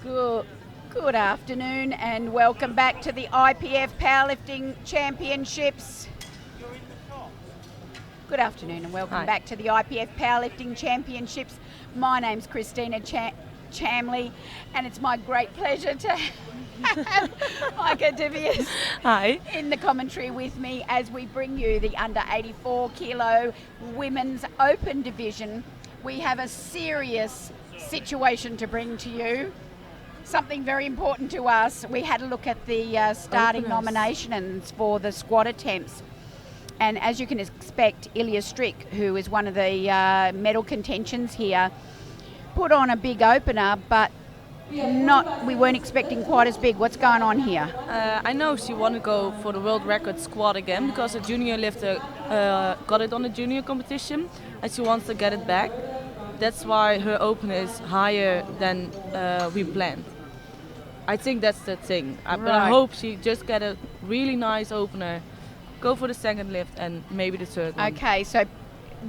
Good afternoon and welcome back to the IPF Powerlifting Championships. Good afternoon and welcome back to the IPF Powerlifting Championships. My name's Christina Chamley and it's my great pleasure to have Micah Devius in the commentary with me as we bring you the under 84 kilo women's open division. We have a serious situation to bring to you. Something very important to us. We had a look at the starting nominations for the squat attempts. And as you can expect, Ilya Strick, who is one of the medal contentions here, put on a big opener, but we weren't expecting quite as big. What's going on here? I know she wanted to go for the world record squat again because a junior lifter got it on the junior competition and she wants to get it back. That's why her opener is higher than we planned. I think that's the thing. But I hope she just get a really nice opener, go for the second lift and maybe the third one. Okay, so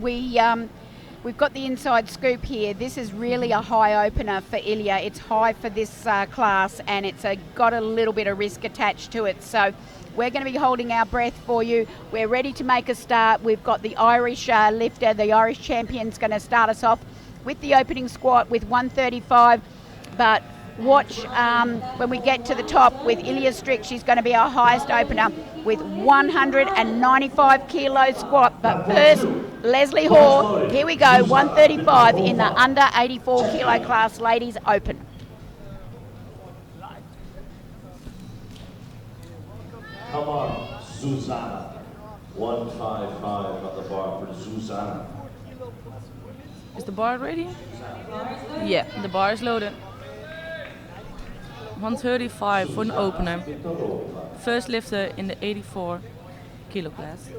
we've got the inside scoop here. This is really a high opener for Ilya. It's high for this class and it's got a little bit of risk attached to it. So we're going to be holding our breath for you. We're ready to make a start. We've got the Irish lifter, the Irish champion's going to start us off with the opening squat with 135. But watch when we get to the top with Ilya Strick. She's going to be our highest opener with 195 kilo squat. But first, Leslie Hoare, here we go, 135 in the under 84 kilo class, ladies open. Come on, Susanna. 155 on the bar for Susanna. Is the bar ready? Yeah, the bar is loaded. 135 for an opener. First lifter in the 84 kilo class.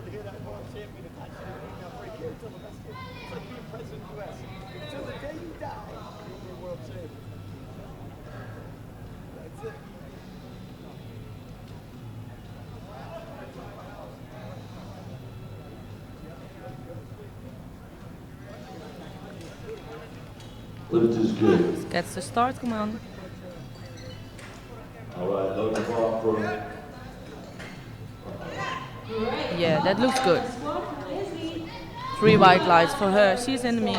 Lift is good. Gets the start, come on. All right, load the bar for. Yeah, that looks good. 3 white lights for her. She's in me.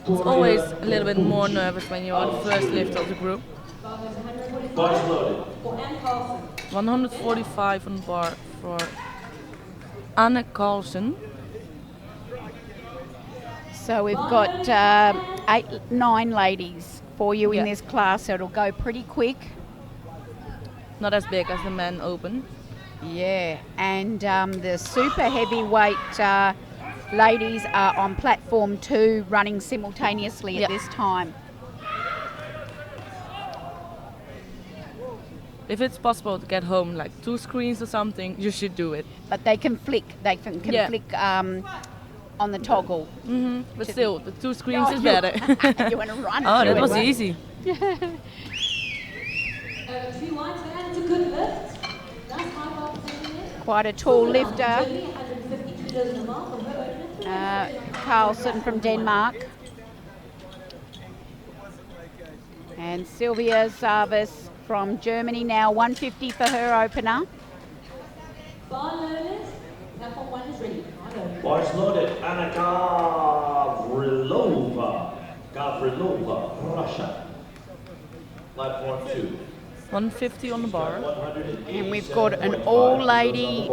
It's always a little bit more nervous when you are the first lifter of the group. Bar's loaded. 145 on the bar for Anne Carlsen. So we've got 9 ladies for you in this class, so it'll go pretty quick. Not as big as the men open. Yeah, and the super heavyweight ladies are on platform 2 running simultaneously at this time. If it's possible to get home like 2 screens or something, you should do it. But they can flick. They can flick on the toggle. Mm-hmm. But still, the 2 screens is better. You want to run? Oh, that was easy. Quite a tall lifter. Carlsen from Denmark. And Sylvia Sarvis from Germany now, 150 for her opener. Bar's loaded. Anna Gavrilova, Russia. Platform 2. 150 on the bar. And we've got an all-lady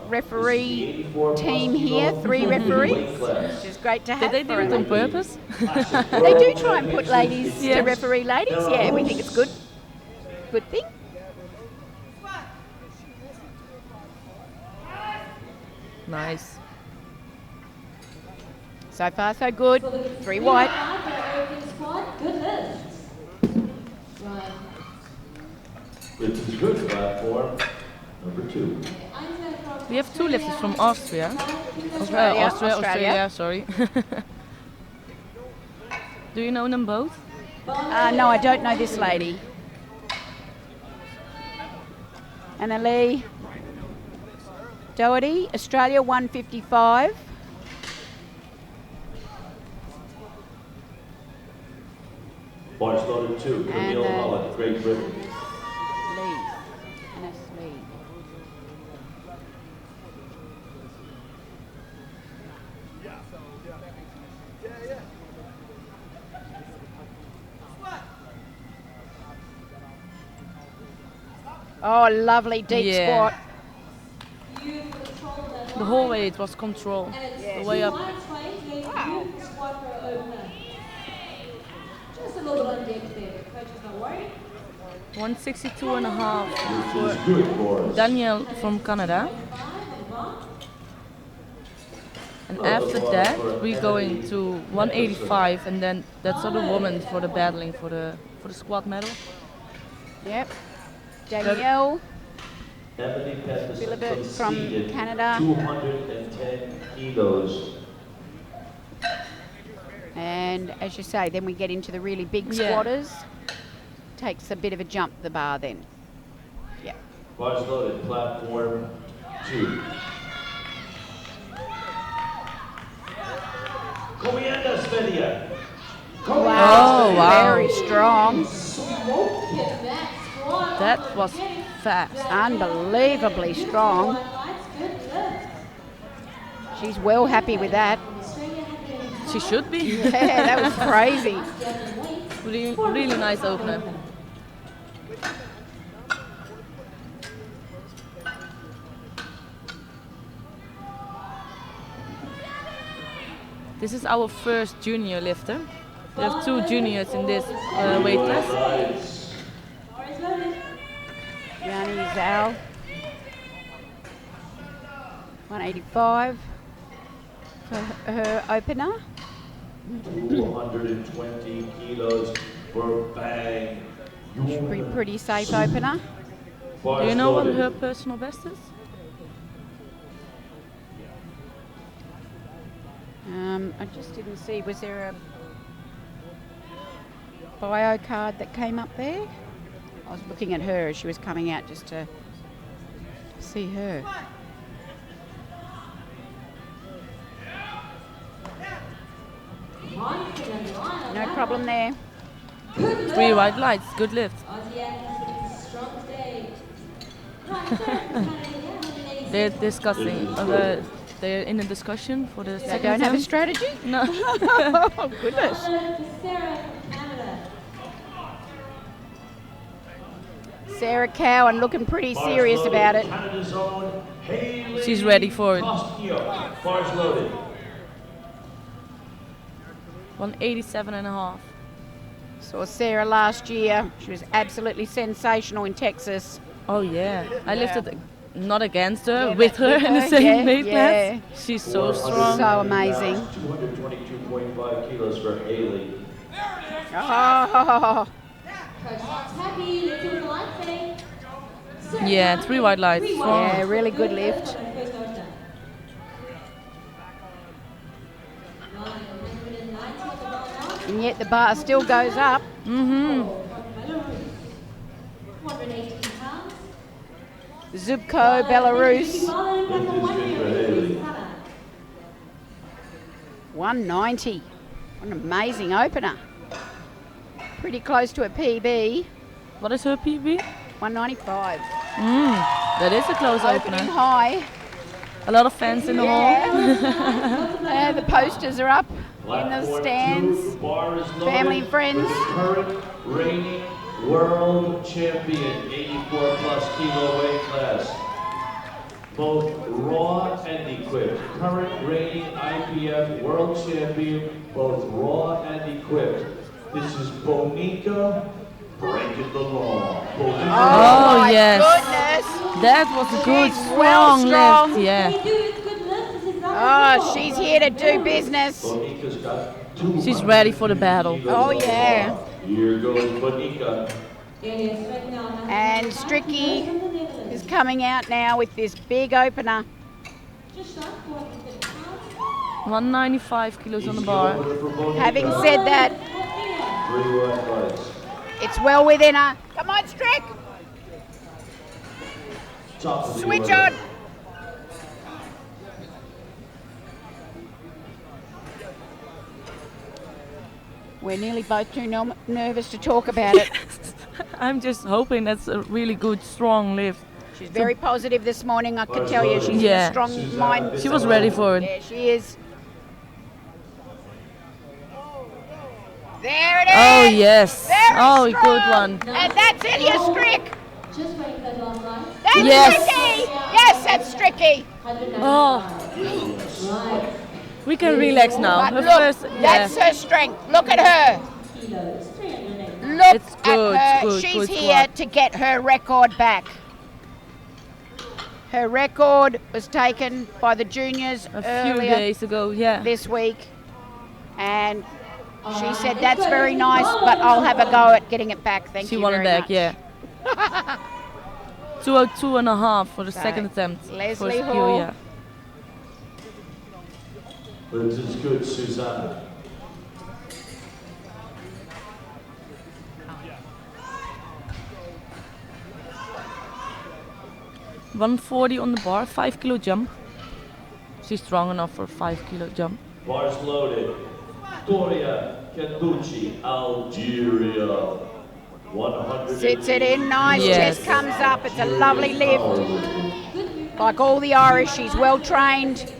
referee team here, 3 referees, which is great to have. Did they do it on purpose? They do try and put ladies to referee ladies. Yeah, we think it's good. Good thing. Nice. So far, so good. 3 white. Lift is good. Platform number 2. We have 2 lifters from Austria. Australia, sorry. Do you know them both? No, I don't know this lady. Annalie Doherty, Australia, 155. Bars loaded 2, Camille Holland, Great Britain. Lee. Annis Lee. Oh, lovely deep squat. The whole way it was control. The way up. Wow. Just a little bit on deck there. Coaches, don't worry. 162.5 Which is good for us. Danielle from Canada. And after that we're going to 185, and then that's other woman for the battling for the squat medal. Yep. Danielle Ebony Peterson Philibert from conceded Canada. 210 kilos. And as you say, then we get into the really big Yeah. squatters. Takes a bit of a jump the bar then. Yeah. Bars loaded, platform 2. Komienda Svedia. Oh, wow. Very strong. That was fast. Unbelievably strong. She's well happy with that. She should be. Yeah, that was crazy. Really nice opener. This is our first junior lifter. We have 2 juniors in this weight class. Yanni Zal. 185 for her opener. 220 kilos for bang. Pretty safe opener. Do you know what her personal best is? I just didn't see. Was there a bio card that came up there? I was looking at her as she was coming out just to see her. No problem there. 3 white lights, good lift. They're discussing, they're in a discussion for the They second don't have a attempt. strategy? No. Oh, goodness. Sarah Cowan looking pretty serious about it. She's ready for it. Bars loaded. 187.5. Saw Sarah last year. She was absolutely sensational in Texas. Oh yeah, I lifted not against her, with her in the her, same yeah, weight yeah. class. She's so strong. So amazing. 222.5 kilos for Haley. Oh, Happy, let's do the light thing. Yeah, 3 white lights. Strong. yeah, really good lift. And yet the bar still goes up. Mm-hmm. 118 pounds. Zubko, Belarus. This is good for Haley. 190. What an amazing opener. Pretty close to a PB. What is her PB? 195. That is a close Opening opener. high. A lot of fans in the hall. Yeah. The posters are up in the Platform stands. 2, bar is loaded Family and friends. with the current reigning world champion, 84 plus kilo weight class. Both raw and equipped. Current reigning IPF world champion, both raw and equipped. This is Bonica breaking the law. Bonica. Oh, my yes. goodness. That was a good, She's well strong strong. lift. Yeah. Oh, she's here to do business. Bonica's got 200 She's ready for the battle. kilos Oh, on the yeah. bar. Here goes Bonica. And Stricky is coming out now with this big opener. 195 kilos on the bar. Having said that, 3 white lights. it's well within her. Come on, Strick. Top of the Switch order. on. We're nearly both too nervous to talk about it. I'm just hoping that's a really good, strong lift. She's very positive this morning. I can tell you she's in a Yeah. strong mind. She was ready for it. Yeah, she is. There it is. Oh, yes. Very Oh, strong. good one. And that's Ilya Strick. Just wait for the last line. That's Yes. Stricky. Yes, that's Stricky. Oh, Right. we can relax now. But Her look, first, that's her strength. Look at her. Kilos. 380. Look It's good, at her. good, She's good here squat. to get her record back. Her record was taken by the juniors a few earlier days ago, yeah. this week, and she said that's very nice, but I'll have a go at getting it back. Thank She you won it very back, much. yeah. 202.5 for the So, second attempt. Leslie for Hall. yeah. Lift is good, Suzanne. $140 on the bar, 5 kilo jump. She's strong enough for a 5 kilo jump. Bars loaded. Gloria Canducci, Algeria. 100. Sits it in nice, Yes. chest comes up. It's a lovely lift. Like all the Irish, she's well trained,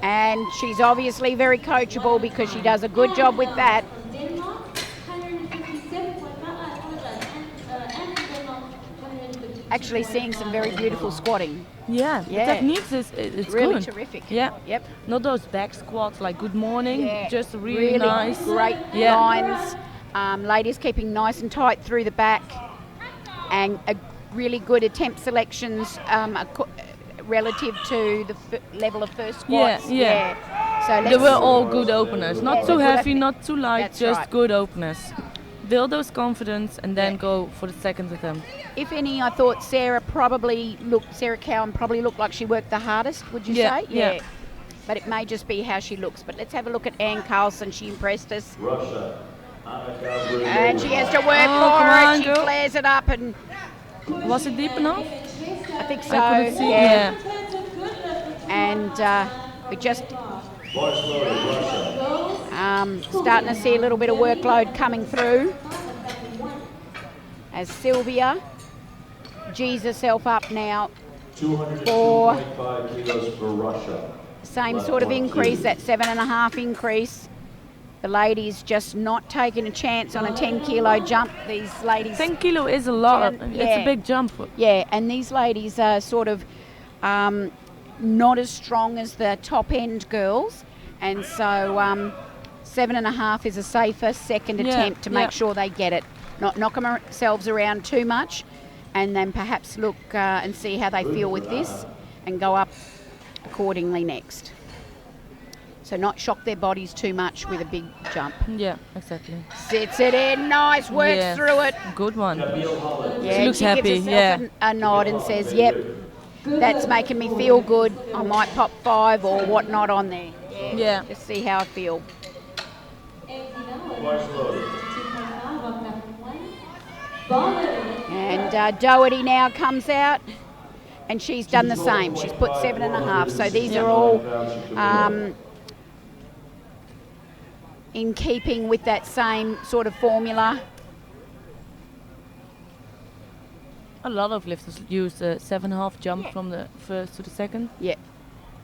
and she's obviously very coachable because she does a good job with that. Denmark, 157.5. I apologize. And Denmark, 150. Actually seeing some very beautiful squatting. Yeah, Yeah. the techniques is it's Really good. terrific. Yeah. Yep. Not those back squats like good morning, Yeah. just really nice. Great Yeah. lines. Ladies keeping nice and tight through the back, and a really good attempt selections relative to the level of first squats. yeah. So They were let's, all good openers. Not Yeah, too they're good heavy, opening. not too light, That's just right. good openers. Build those confidence and then Yeah. go for the second attempt. if any, I thought Sarah Cowan probably looked like she worked the hardest. Would you Yeah, say? yeah. But it may just be how she looks. But let's have a look at Ann Carlson. She impressed us. Russia. Anna And she has to work Oh, for come it. on, She girl. flares it up, and Was it deep enough? I think so. I couldn't see. Yeah. Yeah. And we just Bars loaded, Russia. starting to see a little bit of workload coming through as Sylvia G's herself up now. 202.5 kilos for Russia. Same sort of increase, that 7.5 increase. The ladies just not taking a chance on a 10 kilo jump. These ladies, 10 kilo is a lot. It's Yeah. a big jump. yeah, and these ladies are sort of not as strong as the top end girls, and so 7.5 is a safer second Yeah, attempt to yeah. make sure they get it. Not knock themselves around too much, and then perhaps look and see how they feel with this, and go up accordingly next. So not shock their bodies too much with a big jump. Yeah, exactly. Sits it in, nice, works Yeah. through it. Good one. Yeah, She looks happy, gives herself yeah. a nod and says, yep, that's making me feel good. I might pop 5 or whatnot on there. Yeah. Just see how I feel. Bars loaded. And Doherty now comes out, and she's done the same. She's put 7.5. So these are all in keeping with that same sort of formula. A lot of lifters use the 7.5 jump from the first to the second. Yeah,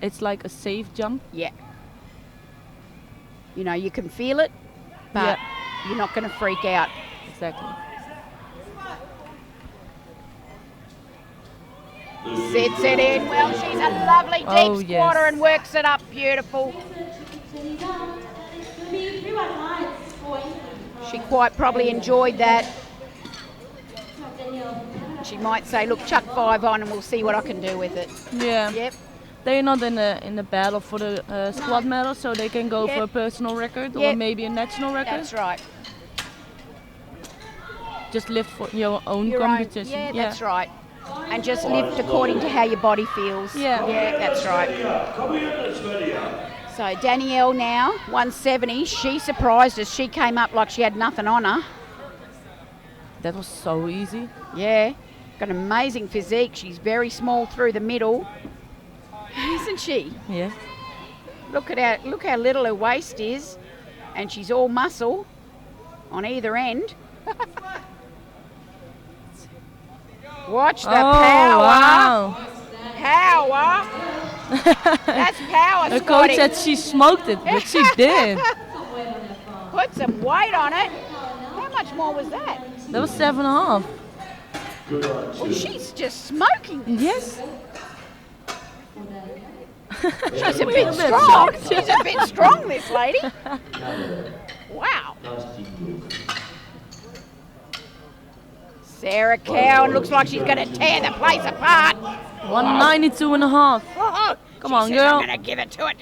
It's like a safe jump. yeah. You know, you can feel it, but you're not going to freak out. Exactly. Sits it in. Well, she's a lovely deep Oh, squatter yes. and works it up beautiful. She quite probably enjoyed that. She might say, look, chuck 5 on and we'll see what I can do with it. Yeah. Yep. They're not in the battle for the squad medal, so they can go for a personal record or Yep. maybe a national record. That's right. Just lift for your own Your own, competition. yeah, that's right. And just lift according to how your body feels. Yeah. Yeah, that's right. Coming in this video. So Danielle now, 170. She surprised us. She came up like she had nothing on her. That was so easy. Yeah. Got an amazing physique. She's very small through the middle. Isn't she? Yeah. Look how little her waist is, and she's all muscle. on either end. Watch the Oh, power. wow. Power. That's power, The coach Scotty. said she smoked it, but she did. Put some weight on it. How much more was that? That was 7.5. Good on Well, two. she's just smoking. Yes. She's a bit strong. She's a bit strong, this lady. Wow. Sarah Cowan looks like she's going to tear the place apart. 192.5. Come on, She says, girl. I'm going to give it to it.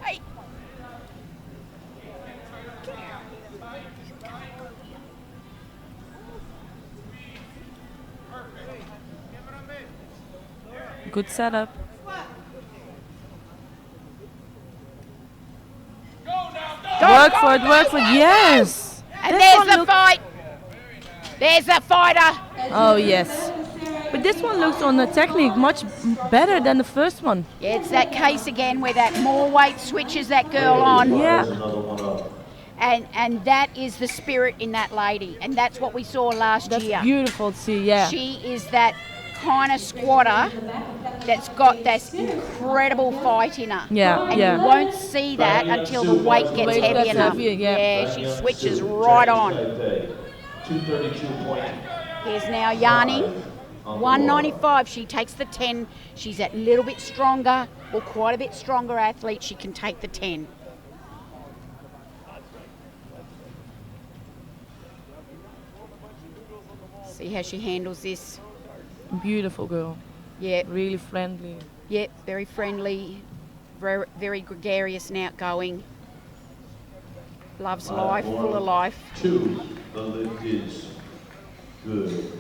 Hey. Good setup. Work for it, work for it. Yes. And This there's one the look- fight. There's the fighter. Oh, yes. But this one looks on the technique much better than the first one. Yeah, it's that case again where that more weight switches that girl on. Yeah. There's another one up. And that is the spirit in that lady. And that's what we saw last That's year. beautiful to see, yeah. She is that kind of squatter that's got this incredible fight in her. Yeah, And yeah. you won't see that until the weight gets Weight heavy gets enough. heavier, yeah. She switches right on. 232.5. Here's now Yanni. 195. She takes the 10. She's a little bit stronger, or quite a bit stronger athlete. She can take the 10. See how she handles this. Beautiful girl. Yeah, Really friendly. yeah, very friendly, very, very gregarious and outgoing. Loves life, full of life. 2. The lift is good.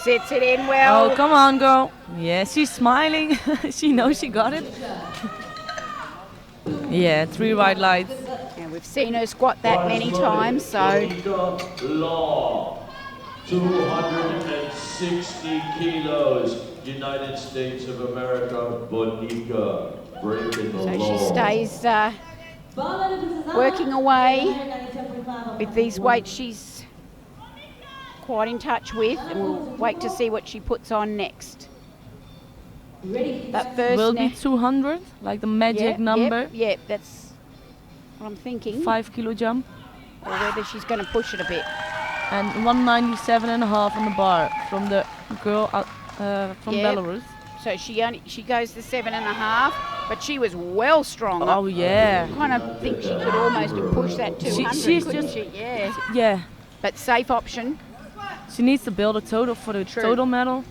Sits it in well. Oh, come on, girl. Yeah, she's smiling. She knows she got it. Yeah, 3 white lights. And we've seen her squat that many times, so Bonica Law, 260 kilos, United States of America, Bonica, breaking the law. she stays working away with these weights she's quite in touch with, and we'll wait to see what she puts on next. But first, Will be 200, like the magic number. Yeah, that's what I'm thinking. 5 kilo jump. Or whether she's going to push it a bit. And 197.5 on the bar from the girl from Yeah. Belarus. So she goes the 7.5, but she was well stronger. Oh, yeah. I kind of think she could almost have pushed that 200, she's couldn't just- she? Yeah. Yeah. But safe option. She needs to build a total for the True. total medal.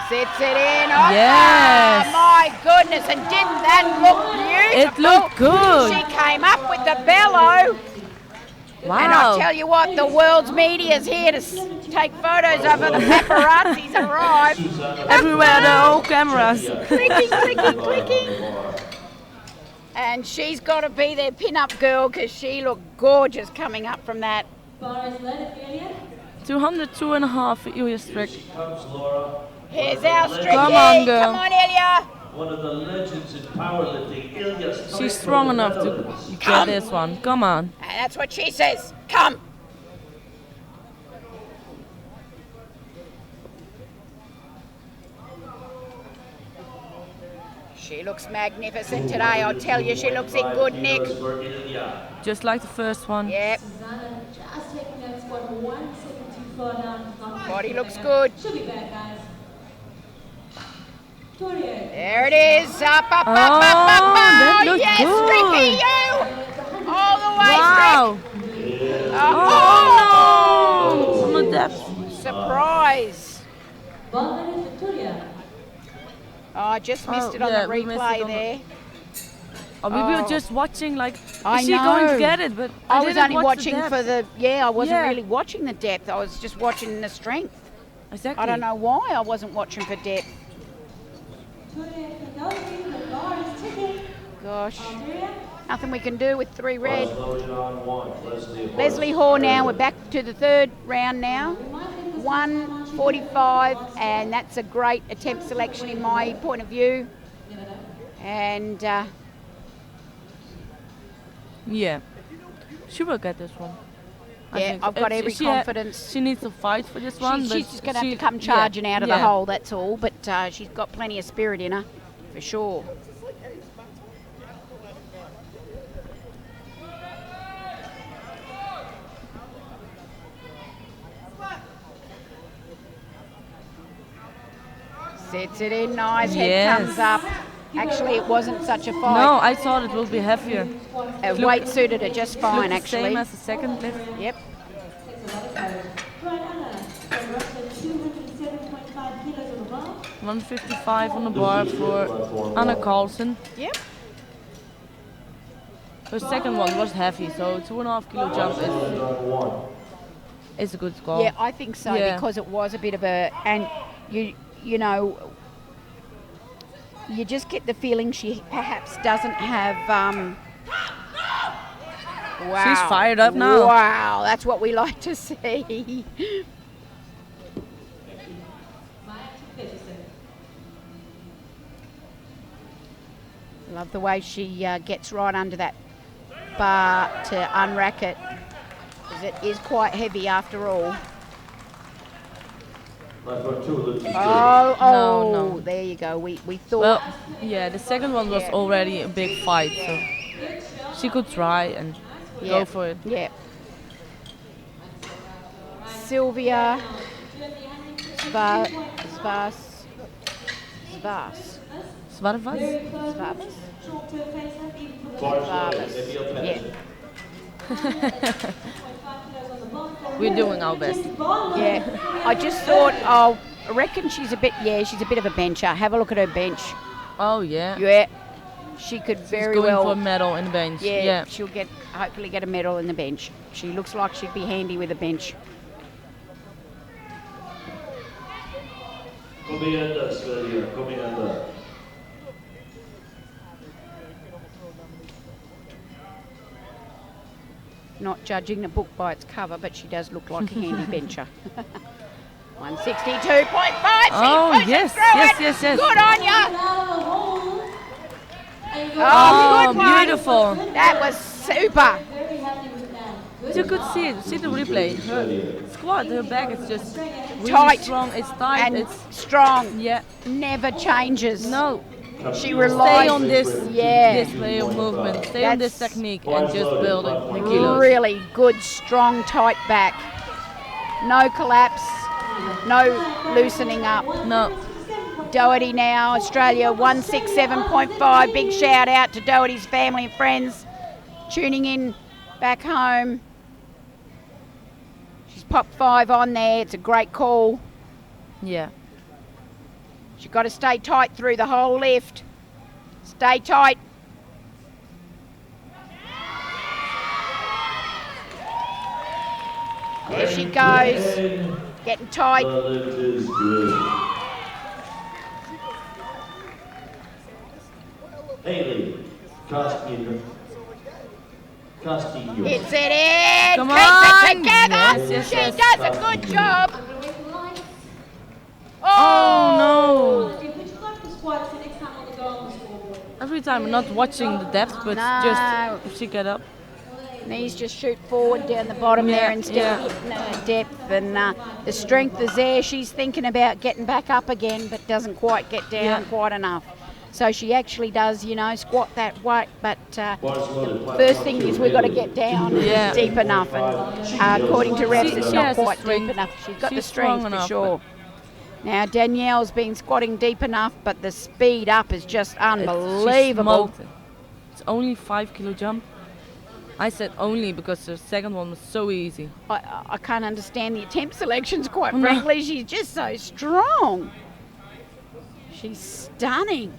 Sits it in. Oh, Yes. my goodness. And didn't that look beautiful? It looked good. She came up with the bellow. Wow. And I'll tell you what, the world's media's here to take photos of her. The paparazzi's arrived. Everywhere, the whole cameras. Clicking, clicking, clicking. And she's got to be their pin-up girl because she looked gorgeous coming up from that. 202.5 for Ilya Strick. Comes Laura, Here's our Stricky. Come on, girl. Come on, Ilya. one of the legends in powerlifting, Ilya. She's strong enough to get this one. Come on. And that's what she says. Come. She looks magnificent today. I'll tell you, she looks in good nick. For Ilya. Just like the first one. Yep. Susanna just taking that squat 1 second too far down. Body looks good. She'll be back, guys. Victoria. There it is. Up, up, up, Oh, up, up, up. that Oh, looked yes, good. Stricky, you. All the way, Wow. Strick. Oh, no. From the depth. Surprise. Ballman is Victoria. Oh, I just missed it on yeah, the we missed replay it on the- there. Oh, we were just watching, like, I is she going know. to get it? But I was didn't only watch the watching depth. for the, I wasn't Yeah. really watching the depth. I was just watching the strength. Exactly. I don't know why I wasn't watching for depth. Victoria Kandowski, the bar is ticking. Gosh, Victoria. nothing we can do with 3 red. Was loaded on 1. Leslie Horst. Leslie Hoare now, we're back to the third round now. 1:45, and that's a great attempt selection in my point of view. And Yeah, she will get this one. I yeah, think. I've got every confidence. She needs to fight for this one. She's just going to have to come charging out of the hole, that's all. But she's got plenty of spirit in her, for sure. Sets it in nice, head comes up. Actually, it wasn't such a fight. No, I thought it would be heavier. Weight suited it just fine, Looked actually. Same as the second lift. Yep. Right, Anna, from roughly 207.5 kilos on the bar. 155 on the bar for Anna Carlson. Yep. Her second one was heavy, so 2.5 kilo jump is a good score. Yeah, I think so, because it was a bit of a, and you know, you just get the feeling she perhaps doesn't have. Wow. She's fired up now. Wow, that's what we like to see. Love the way she gets right under that bar to unrack it, because it is quite heavy after all. No. There you go. We thought. Well, yeah, the second one was already a big fight, so she could try and go for it. Yeah. Sylvia Svas. Yeah. We're doing our best. Yeah. I just thought, I reckon she's a bit of a bencher. Have a look at her bench. Oh, yeah. Yeah. She could very going well. for a medal in the bench. Yeah, she'll hopefully get a medal in the bench. She looks like she'd be handy with a bench. Comienda, Sverige, comienda. Not judging the book by its cover, but she does look like a handy bencher. 162.5. Oh, yes. Good on ya. Oh, good one. beautiful. That was super. You could see it. See the replay. Her squat, her back is just really Tight. strong. It's tight. And it's strong. yeah. Never changes. No. She relies. Stay on this way of movement. Stay on this That's technique and just build it. The kilos. Really good, strong, tight back. No collapse. No loosening up. No. Doherty now, Australia 167.5. Big shout out to Doherty's family and friends tuning in back home. She's popped 5 on there. It's a great call. Yeah. She's got to stay tight through the whole lift. Stay tight. There she goes. Getting tight. The lift is good. Haley Castillo. Hits it in. Come Keeps on. it together. Yes, she yes. does a good job. Oh, no. Would you like the squats the next time on the go on the scoreboard? Every time, not watching the depth, but No. just if she get up. Knees just shoot forward down the bottom there instead of hitting her depth. And the strength is there. She's thinking about getting back up again, but doesn't quite get down quite enough. So she actually does, squat that weight. But the first thing is we've got to get down deep enough. And according to reps, it's not quite deep enough. She's got the strength for sure. Now Danielle's been squatting deep enough, but the speed up is just unbelievable. It's only 5 kilo jump. I said only because the second one was so easy. I can't understand the attempt selections, quite frankly. She's just so strong. She's stunning.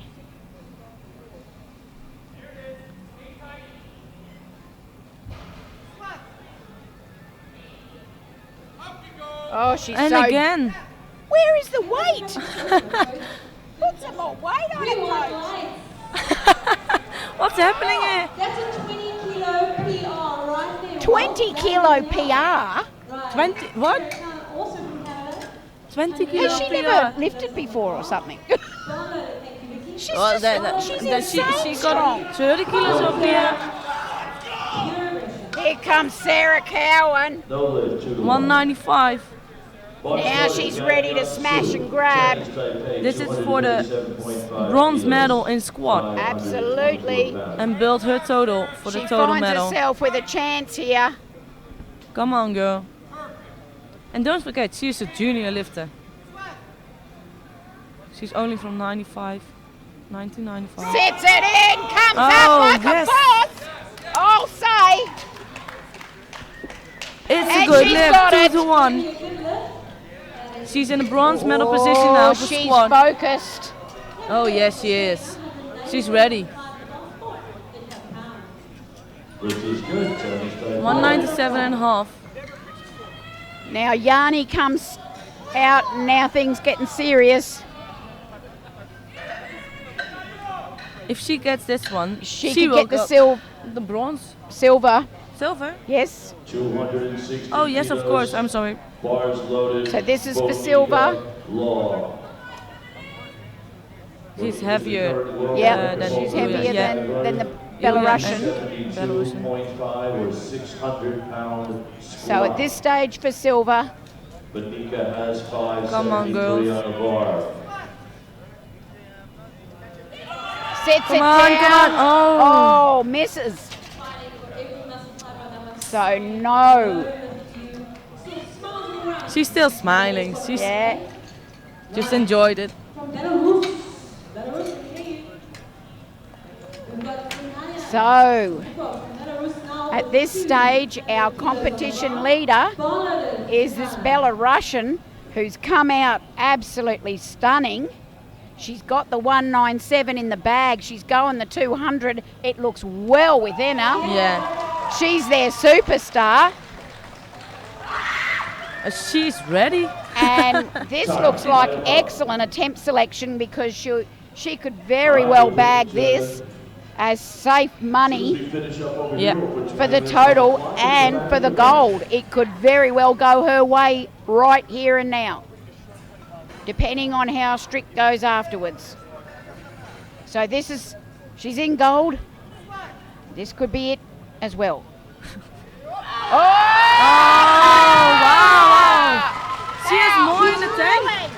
Oh, she's and so... again. Where is the weight? Put some more weight on it, coach. What's happening here? That's a 20 kilo PR right there. 20 kilo PR? 20, what? Also from Canada. 20 kilos. Has she never lifted before or something? She's Well, just, she's she insane got strong. 30 kilos up here. Here comes Sarah Cowan. No lift, 2 to 1. 195. Now she's ready to smash and grab. This is for the bronze medal in squat. Absolutely. And build her total for the She total finds medal. herself with a chance here. Come on, girl. And don't forget, she's a junior lifter. She's only from 1995. Sets it in, comes Oh, up like yes. a boss. I'll say. It's a And good she's lift, got 2 it. to 1. She's in a bronze medal position now for She's squat. focused. Oh yes, she is. She's ready. Which is good. Tony's tight. 197 and a half. Now Yanni comes out and now things getting serious. If she gets this one, She could will get the go the bronze, silver. silver. Yes. 260 Oh yes, of kilos, course. I'm sorry. Bars loaded. So this is for Bonica silver. Law. She's heavier. Yeah, than she's Ilya. heavier Yeah. than the Ilya Belarusian. and- 72.5 or 600-pound So at this stage for silver. Bonica has 573 Come on, girls. on a bar. Sets Come it on, down. come on. Oh. Oh, misses. So no. She's still smiling. She's Yeah. just enjoyed it. So at this stage, our competition leader is this Belarusian who's come out absolutely stunning. She's got the 197 in the bag. She's going the 200. It looks well within her. Yeah. She's their superstar. She's ready. And this looks like excellent attempt selection because she could very well bag this as safe money Yeah. for the total and for the gold. It could very well go her way right here and now, depending on how strict goes afterwards. So she's in gold. This could be it as well. Oh wow! She has more in the tank.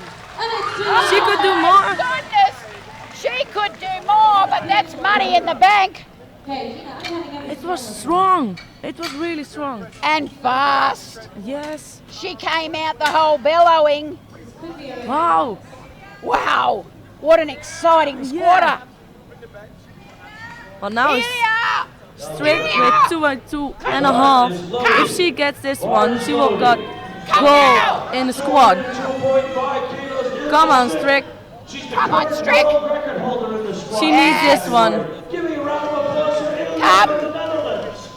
She could do more. Goodness, she could do more, but that's money in the bank It was strong. It was really strong. and fast. Yes. She came out the hole bellowing. Wow. Wow, what an exciting squatter. Well, now Here it's we are. strict with 2 and a half. If she gets this one, she will got gold in the squad. 2.5 kilos. Come on, strict. Come on, Strick. Record holder in the squad. She needs this one. Give me a round of applause for Ilya Come. from the Netherlands.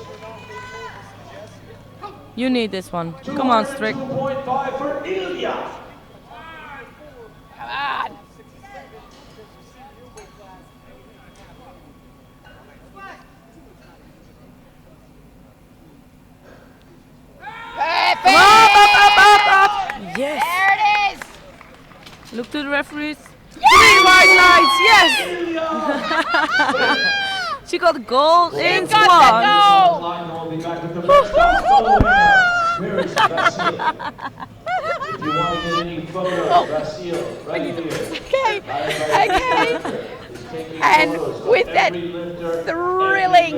You need this one. Come on, strict. 2.5 for Ilya. Come on. Perfect. Up. Yes. There it is. Look to the referees. Green white lights. Yes. She got gold in Got squad. the goal. Line will be back with the next photo. Where is Vasil? If you want to get any photos, Vasil, right here. Okay. Okay. And with that thrilling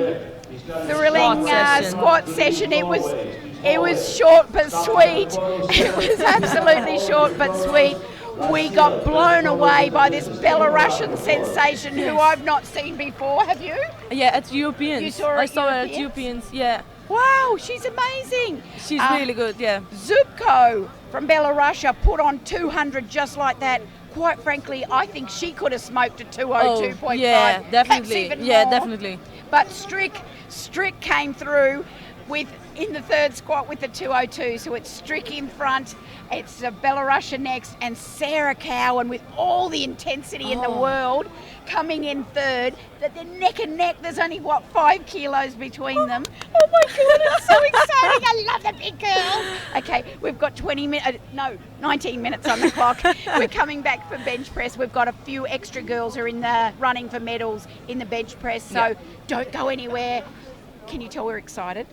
squat session, it was short but sweet. It was absolutely short but sweet. We got blown away by this Belarusian sensation who I've not seen before. Have you? Yeah, at Europeans. You saw her I at saw her at Europeans? Europeans. Yeah. Wow, she's amazing. She's really good. Yeah. Zubko from Belarus put on 200 just like that. Quite frankly, I think she could have smoked a 202.5. yeah, perhaps definitely. even Yeah, more. definitely. But Strick came through with in the third squat with the 202. So it's Strick in front, it's Belarussia next, and Sarah Cowan with all the intensity in the world coming in third. That they're neck and neck. There's only, 5 kilos between them. Oh my God, it's so exciting. I love the big girls. Okay, we've got 19 minutes on the clock. We're coming back for bench press. We've got a few extra girls who are in the running for medals in the bench press. So don't go anywhere. Can you tell we're excited?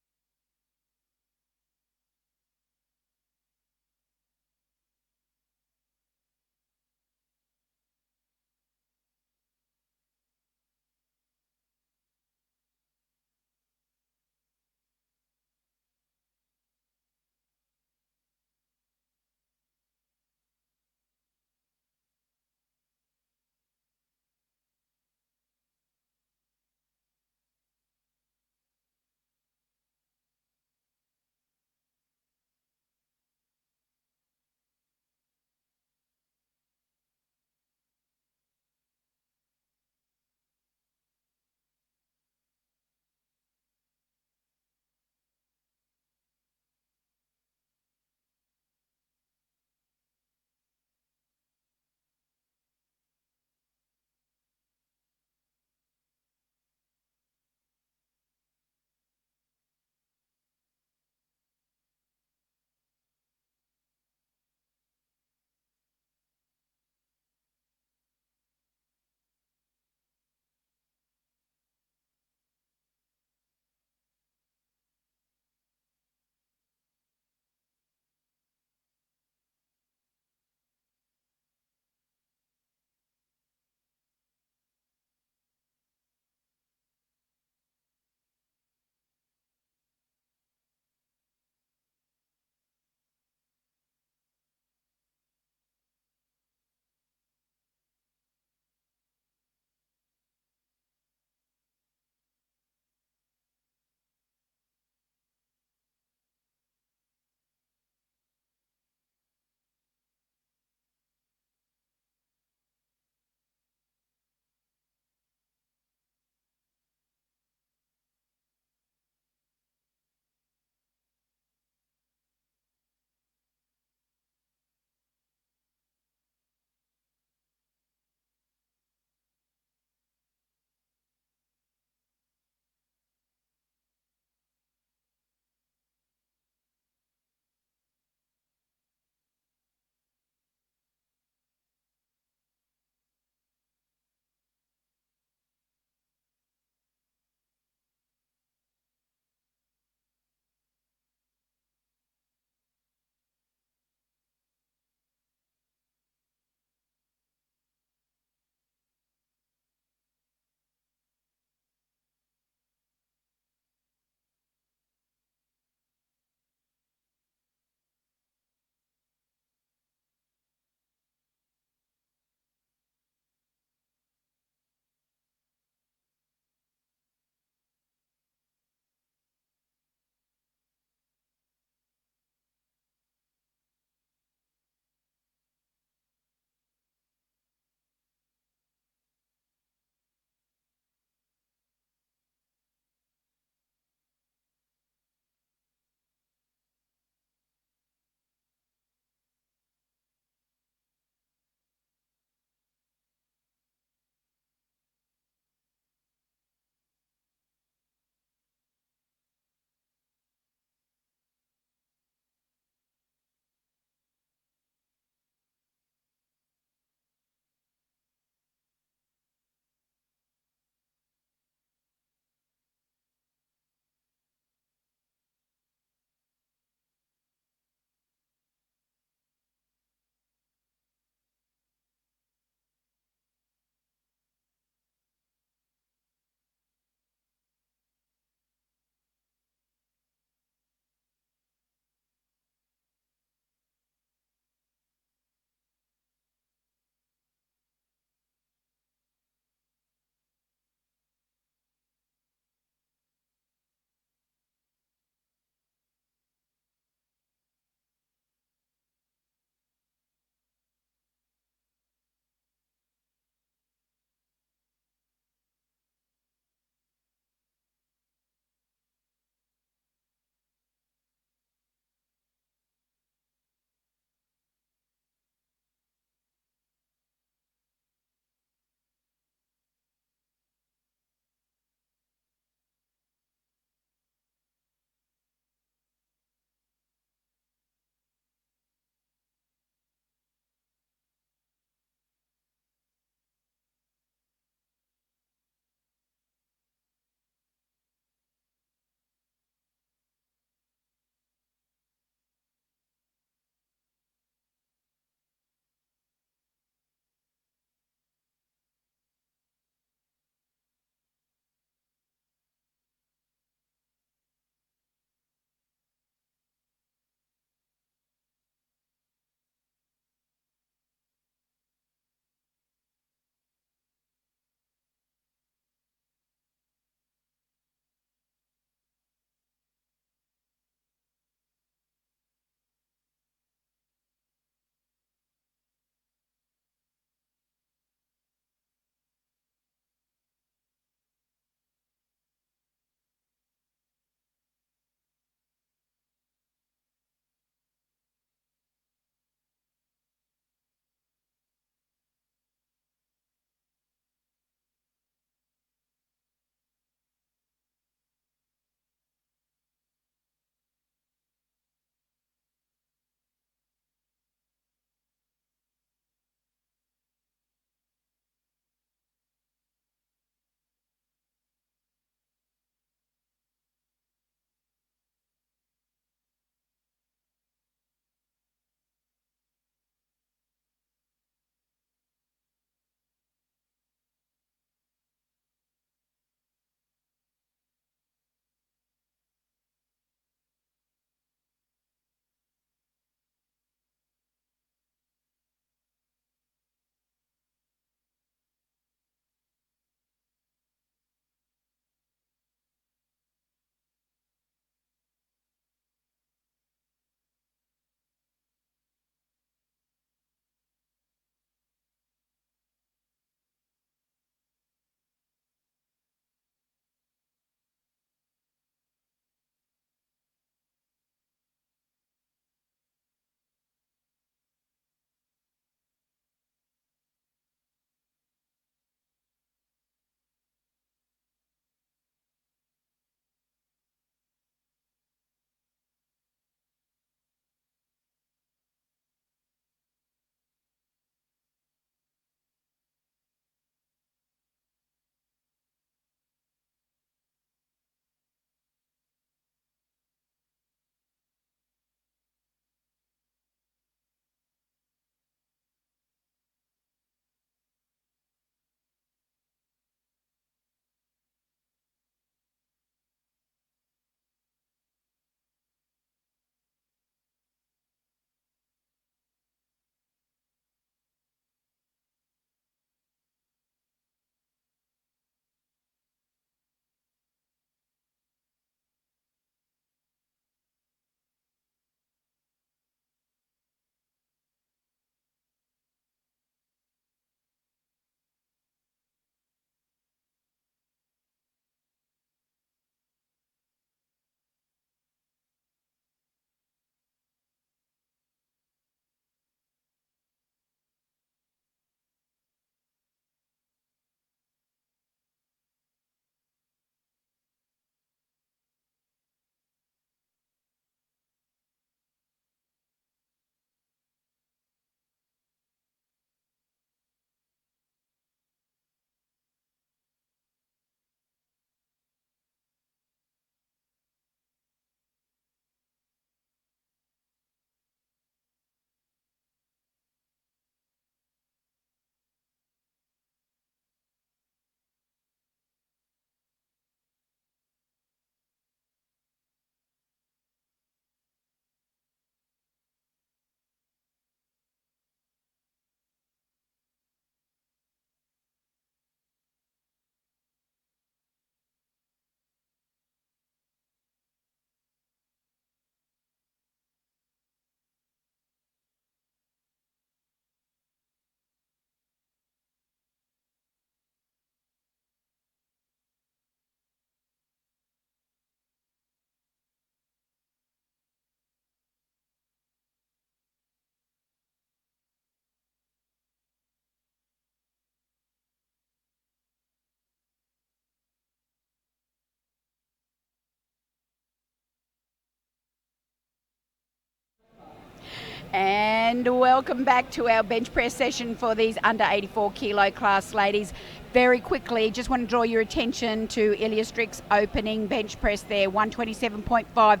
And welcome back to our bench press session for these under 84 kilo class ladies. Very quickly, just want to draw your attention to Ilya Strick's opening bench press there, 127.5,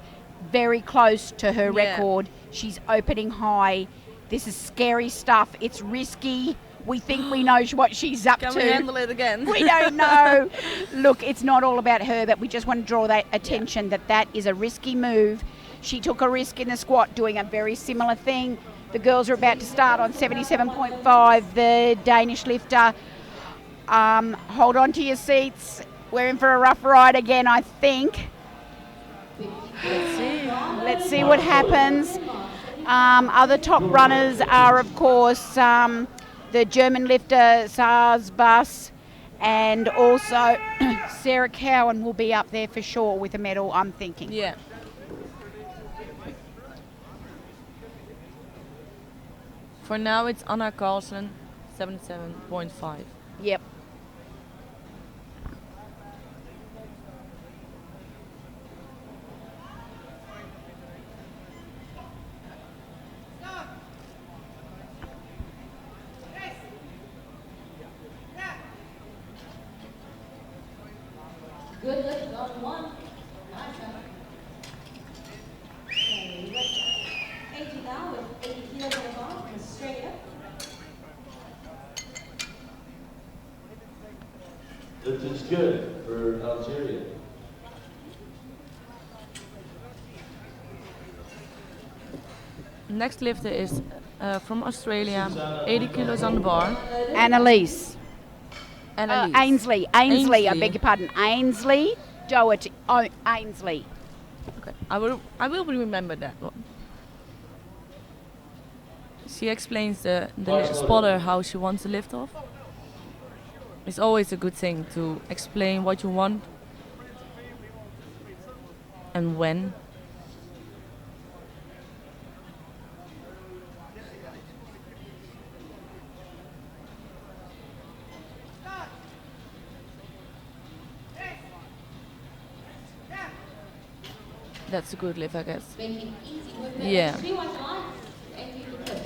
very close to her record. She's opening high. This is scary stuff. It's risky. We think we know what she's up to. Can we handle it again? We don't know. Look, it's not all about her, but we just want to draw that attention that is a risky move. She took a risk in the squat doing a very similar thing. The girls are about to start on 77.5. The Danish lifter. Hold on to your seats. We're in for a rough ride again, I think. Let's see what happens. Other top runners are, of course, the German lifter Sarsbus, and also Sarah Cowan will be up there for sure with a medal, I'm thinking. Yeah. For now, it's Anna Carlsen, 77.5. Yep. Good lift on one. Nice. Okay, lift 80 now with 80 kilos on the bar from Australia. This is good for Algeria. Next lifter is from Australia, 80 kilos on the bar. Annalise. Annalise. Ainsley, I beg your pardon. Ainsley Doherty. Oh, Ainsley. Okay. I will remember that one. She explains the spotter how she wants to lift off. It's always a good thing to explain what you want and when. That's a good lift, I guess. Making easy movement. Yeah. 3 1 line. 80 to the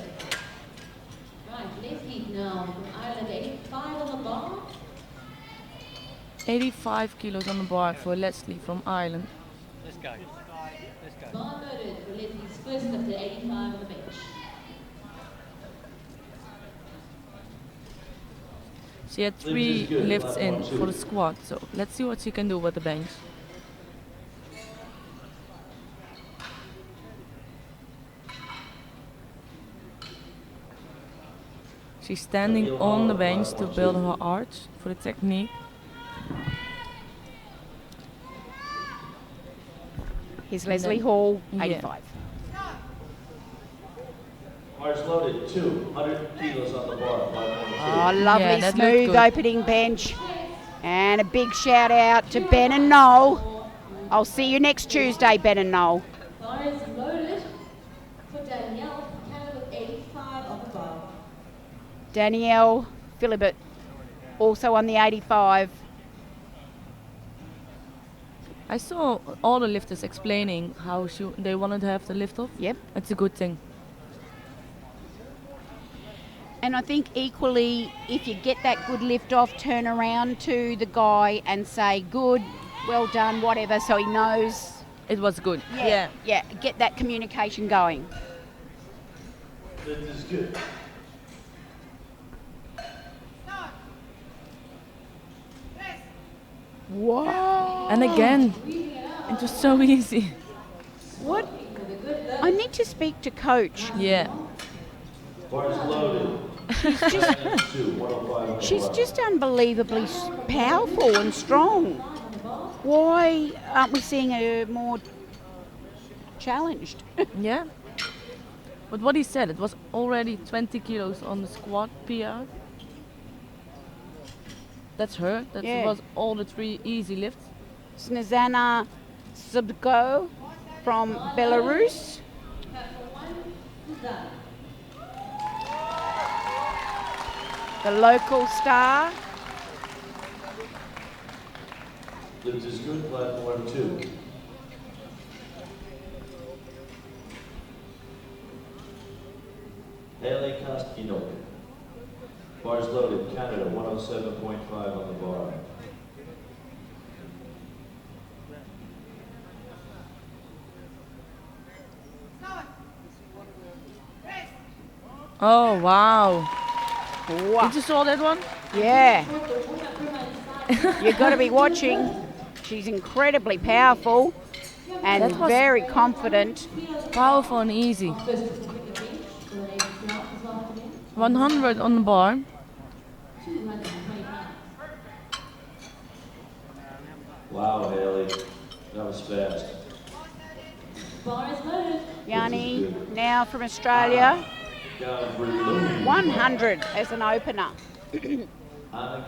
right, left heat now from Ireland, 85 on the bar. 85 kilos on the bar for Leslie from Ireland. Let's go. Bar loaded for Leslie's first lift at 85 on the bench. She had 3 lifts in for the squat, so let's see what she can do with the bench. She's standing on the bench to build her arch for the technique. Here's Leslie Hall, 85. Arch loaded, 200 kilos on the bar. Oh, lovely, Yeah, that looked smooth good. opening bench. And a big shout out to Ben and Noel. I'll see you next Tuesday, Ben and Noel. Bar is loaded for Danielle from Canada with 85 on the bar. Danielle Philibert, also on the 85. I saw all the lifters explaining how they wanted to have the lift off. Yep. It's a good thing. And I think equally, if you get that good lift off, turn around to the guy and say, good, well done, whatever, so he knows. It was good. Yeah, get that communication going. This is good. Whoa. And again, it was so easy. What? I need to speak to Coach. Yeah. Bar's loaded. She's just unbelievably powerful and strong. Why aren't we seeing her more challenged? Yeah. But what he said, it was already 20 kilos on the squat PR. That's her. That Yeah. was all the 3 easy lifts. Snezana Subko from Belarus. The local star. This is good, platform 2. Haley Kostinoka. Bars loaded, Canada, 107.5 on the bar. Oh, wow. Wow. Did you saw that one? Yeah. You've got to be watching. She's incredibly powerful and That was- very confident. Powerful and easy. 100 on the bar. Wow, Haley, that was fast. Yanni, now from Australia, Gavrilova. 100 as an opener. Anna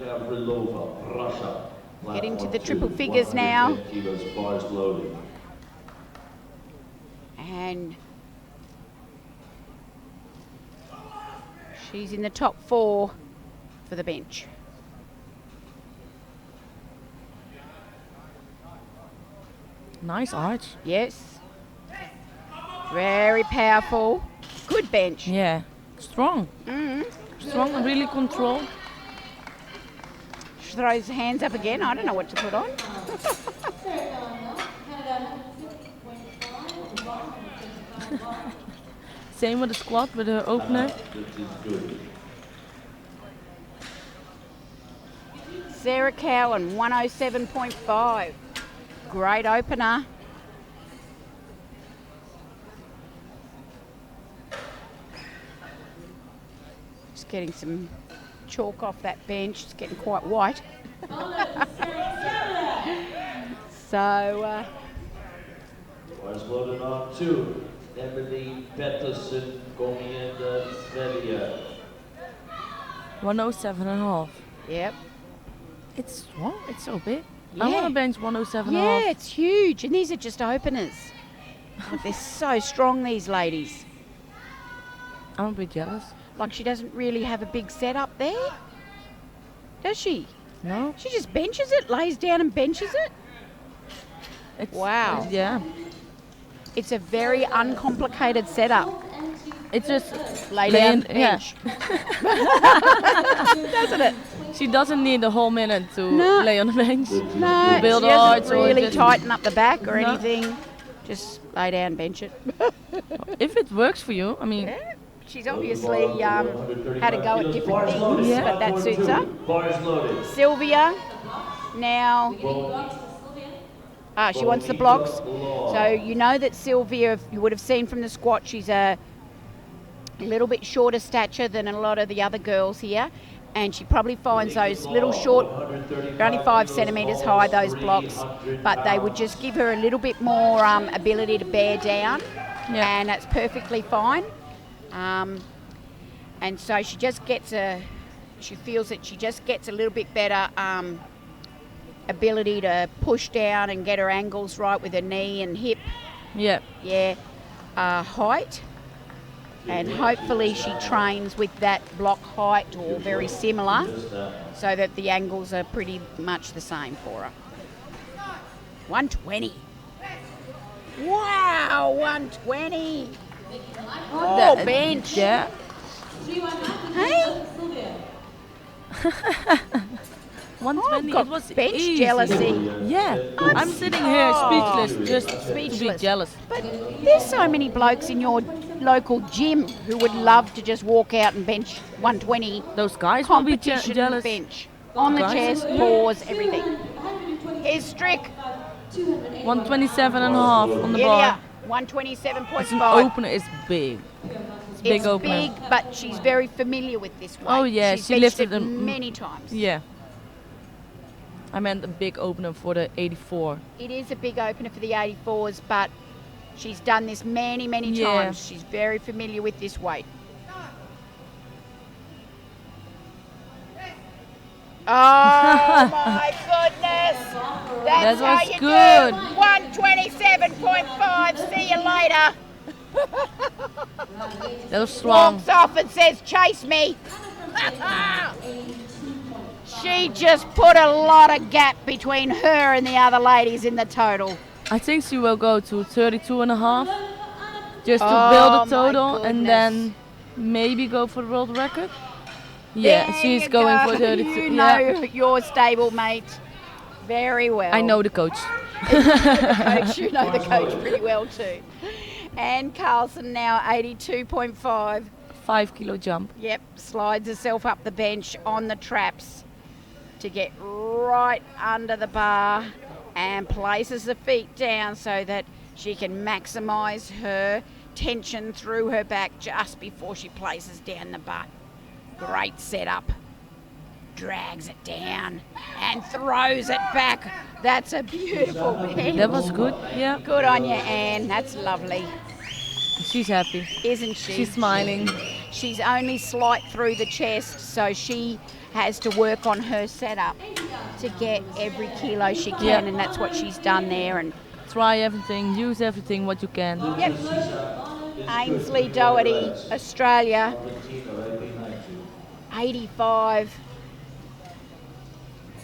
Gavrilova, Russia. Getting to the Platform triple two, figures now. 110 kilos, bars loaded. And she's in the top 4 for the bench. Nice arch. Yes. Very powerful. Good bench. Yeah. Strong. Strong and really controlled. She throws her hands up again. I don't know what to put on. Same with the squat with her opener. This is good. Sarah Cowan, 107.5. Great opener. Just getting some chalk off that bench. It's getting quite white. So, Bars loaded on 2. Emily Pettersson, Gomienda Svedia. 107.5. yep. It's strong. It's so big. Yeah. I want to bench 107.5. Yeah, it's huge. And these are just openers. Like, they're so strong, these ladies. I'm a bit jealous. Like, she doesn't really have a big setup there, does she? No? She just benches it, lays down and benches it. It's, Wow. Yeah. It's a very uncomplicated setup. It's just Lay laying- down, bench. Doesn't it? She doesn't need a whole minute to No. lay on the bench. No, Build she arts doesn't or really just- tighten up the back or No. anything. Just lay down, bench it. If it works for you, I mean, Yeah. She's obviously had a go at different things, Yeah. but that suits her. Bars loaded. Sylvia, now, she wants the blocks. So you know that Sylvia, if you would have seen from the squat, she's a little bit shorter stature than a lot of the other girls here. And she probably finds those little short, they're only 5 centimetres high, those blocks, but they would just give her a little bit more ability to bear down, Yeah. and that's perfectly fine. And so she just gets she feels that she just gets a little bit better ability to push down and get her angles right with her knee and hip, yeah. height. And hopefully she trains with that block height or very similar so that the angles are pretty much the same for her. 120. Wow, 120. Oh, That- bench. Yeah. Hey, 120. I've got It was bench easy. jealousy. Yeah. I'm sitting here speechless, just to be Speechless. jealous. But there's so many blokes in your local gym who would love to just walk out and bench 120 Those guys will be competition jealous. bench. On the Guys? chest, paws, everything. Here's Strick. 127.5 on the Ilya, bar. 127.5. Opener is big. It's big It's opener. big, but she's very familiar with this weight. Oh, yeah, she's she benched lifted it them- many times. Yeah. I meant a big opener for the 84. It is a big opener for the 84s, but she's done this many, many Yeah. times. She's very familiar with this weight. Oh my goodness! That's That how was you good. do. 127.5. See you later. That was strong. Walks off and says, "Chase me." She just put a lot of gap between her and the other ladies in the total. I think she will go to 32.5 just to Oh, build a my total and then maybe go for the world record. Yeah, There she's you going go. for 32. You Yeah. know your stablemate very well. I know the coach. You know the coach pretty well too. Anne Carlson now 82.5. 5 kilo jump. Yep, slides herself up the bench on the traps to get right under the bar and places the feet down so that she can maximise her tension through her back just before she places down the butt. Great setup. Drags it down and throws it back. That's a beautiful bench. That was good. Yeah. Good on you, Anne. That's lovely. She's happy. Isn't she? She's smiling. She's only slight through the chest, so she has to work on her setup to get every kilo she can, Yeah. and that's what she's done there. And Try everything, use everything what you can. yep, Ainsley Doherty, Australia, 85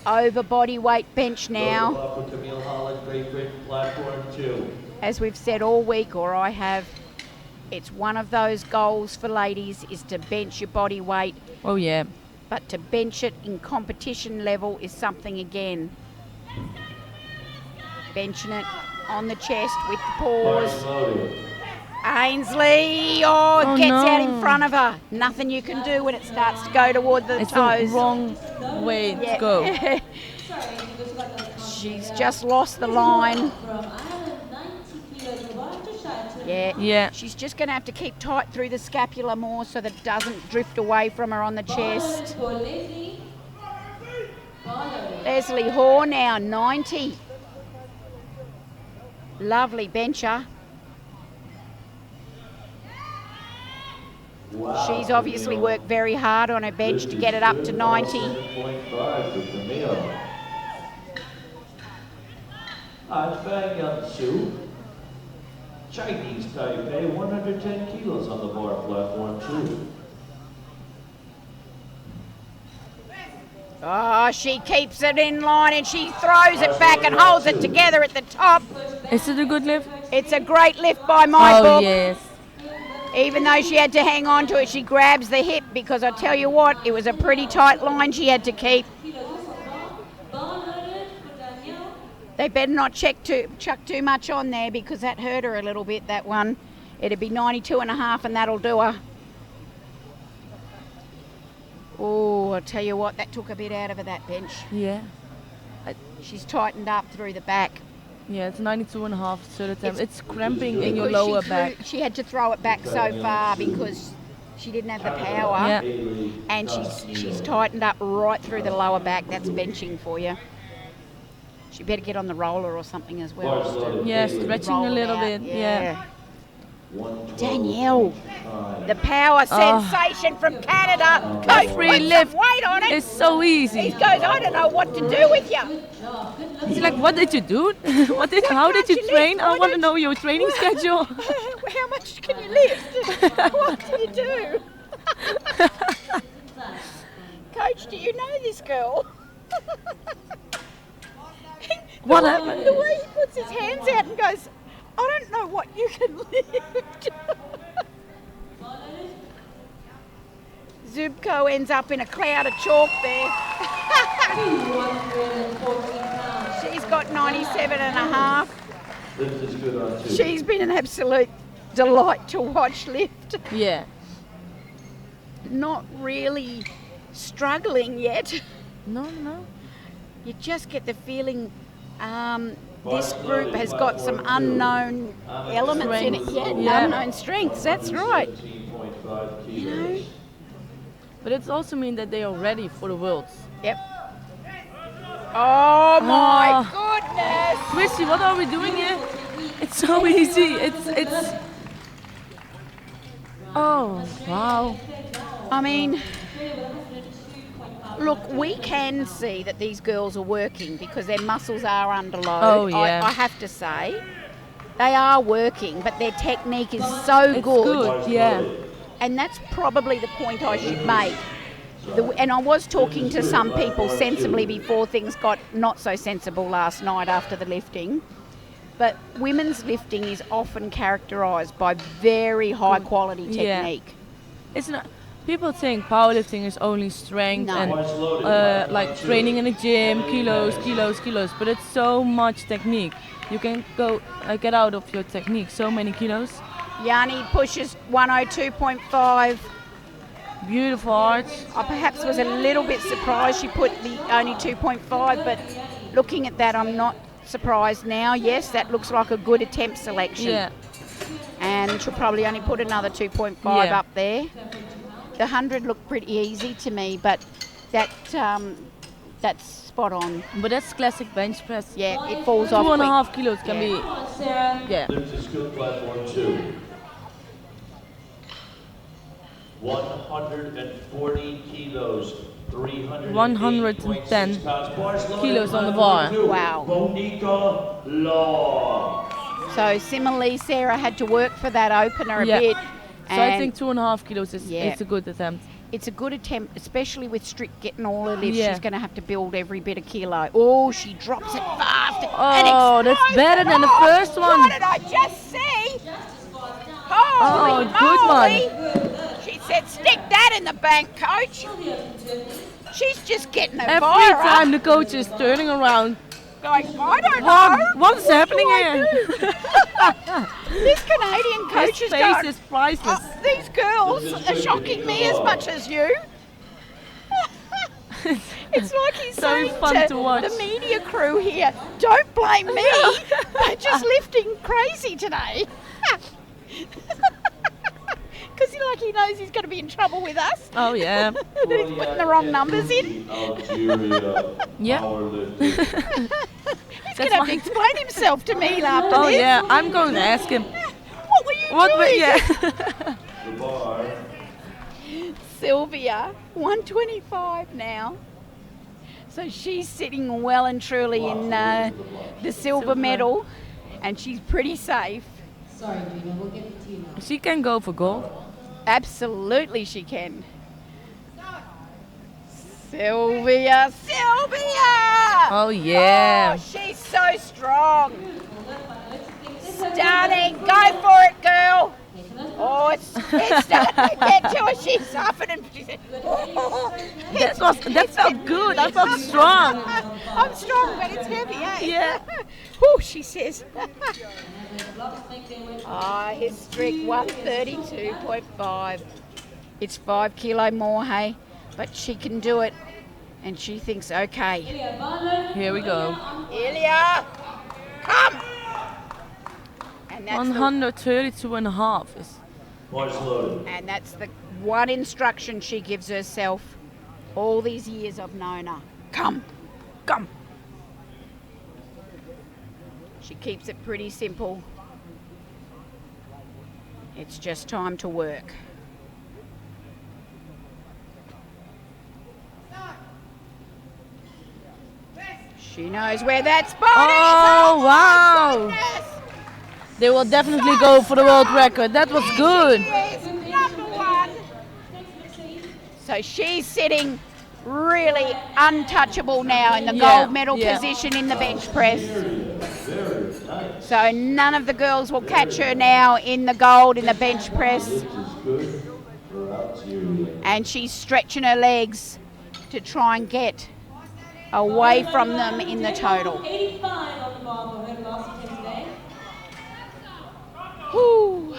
over body weight bench now. For Camille Holland, Great Britain, platform 2. As we've said all week, or I have, it's one of those goals for ladies is to bench your body weight, Oh yeah. but to bench it in competition level is something again. Benching it on the chest with the paws. Loaded. Ainsley, gets out in front of her. Nothing you can do when it starts to go toward the It's toes. the wrong way to go. She's just lost the line. Yeah. Yeah. She's just going to have to keep tight through the scapula more so that it doesn't drift away from her on the chest. Leslie Hoare now, 90. Lovely bencher. Wow, She's obviously Camille. worked very hard on her bench to get it up to 90. 7.5 for Camille. Fang Young Su, Chinese Taipei, 110 kilos on the bar, platform 2. Oh, she keeps it in line and she throws it back and holds it together at the top. Is it a good lift? It's a great lift by my Oh book. yes. Even though she had to hang on to it, she grabs the hip because I tell you what, it was a pretty tight line she had to keep. They better not chuck too much on there because that hurt her a little bit, that one. It'd be 92.5 and that'll do her. Oh, I tell you what, that took a bit out of her, that bench. Yeah. She's tightened up through the back. Yeah, it's 92.5 third attempt. It's cramping in your Because lower back. She had to throw it back so far because she didn't have the power. Yeah. And she's tightened up right through the lower back. That's benching for you. She better get on the roller or something as well. just to Yeah, stretching roll a it little out. bit. Yeah. Danielle, the power sensation from Canada. Coach, Free put some lift. weight on it. It's so He easy. goes, I don't know what to do with you. It's like, what did you do? How did you can't you train? lift? I Why want to don't know your training schedule. How much can you lift? What do you do? Coach, do you know this girl? What happened? The way he puts his hands out and goes, I don't know what you can lift. Zubko ends up in a cloud of chalk there. She's got 97.5. Lift is good on 2. She's been an absolute delight to watch lift. Yeah. Not really struggling yet. No, no. You just get the feeling this group has got some unknown elements in it yet, Yeah. unknown strengths, that's right. 17.5 You know? kilos. But it also means that they are ready for the Worlds. Yep. Oh my Oh. goodness! Chrissy, what are we doing here? It's so easy. It's. Oh, wow. I mean, look, we can see that these girls are working because their muscles are under load. Oh, yeah. I have to say. They are working, but their technique is so It's good. good, yeah. And that's probably the point I should make. And I was talking to some people sensibly before things got not so sensible last night after the lifting. But women's lifting is often characterised by very high quality Yeah. technique. It's not. People think powerlifting is only strength No. and Points loaded. like training in a gym, kilos, kilos, kilos. But it's so much technique. You can go get out of your technique so many kilos. Yanni pushes 102.5. Beautiful arch. I perhaps was a little bit surprised she put the only 2.5, but looking at that, I'm not surprised now. Yes, that looks like a good attempt selection. Yeah. And she'll probably only put another 2.5 Yeah. up there. The 100 looked pretty easy to me, but that's spot on. But that's classic bench press. Yeah, it falls off 2.5 quick. kilos can be. Yeah. Lift is good, platform 2. 140 kilos, 110 pounds. kilos on the bar. Wow. Monica Law. So similarly, Sarah had to work for that opener a Yeah. bit. So I and think 2.5 kilos is Yeah. it's a good attempt. it's a good attempt, especially with Strict getting all her lifts. Yeah. She's going to have to build every bit of kilo. Oh, she drops it fast. Oh, that's better than the first one. What did I just see? Holy good moly. She said, stick that in the bank, coach. She's just getting her Every fire time up. the coach is turning around. Going, I don't know. What's happening do I here? This Canadian His coach is face going, is priceless. these girls are shocking me as much as you. It's like he's So saying fun to watch. the media crew here, don't blame me. They're just lifting crazy today. Because he knows he's going to be in trouble with us. Oh yeah. He's putting the wrong numbers in. Algeria. Yeah. Powerlifting. He's going to have to explain himself to me after Oh this. yeah. I'm going to ask him. What were you What? doing? Yeah. The bar. Sylvia, 125 now. So she's sitting well and truly in the silver medal, and she's pretty safe. Sorry, Gina, we'll get it to you now. She can go for gold. Absolutely she can. Sylvia! Oh yeah. Oh, she's so strong. Stunning. Go for it, girl. Oh, it's starting to get to her. She's suffering. And she said, That felt good. I felt strong. I'm strong, but it's heavy, eh? Yeah. Oh, she says. His strict 132.5. It's 5 kilo more, hey? But she can do it. And she thinks, okay. Here we go. Ilya, come! And that's 132 and a half is. Points loaded. and that's the one instruction she gives herself all these years I've known her. Come, come. She keeps it pretty simple. It's just time to work. She knows where that spot Oh is. wow. Goodness. They will definitely go for the world record. That was good. Yes, number one. So she's sitting really untouchable now in the Yeah, gold medal yeah. position in the bench press. So none of the girls will catch her now in the gold in the bench press. Lift is good for Algeria. And she's stretching her legs to try and get away from them in the total. 85 on the bar for her last attempt today. Whew.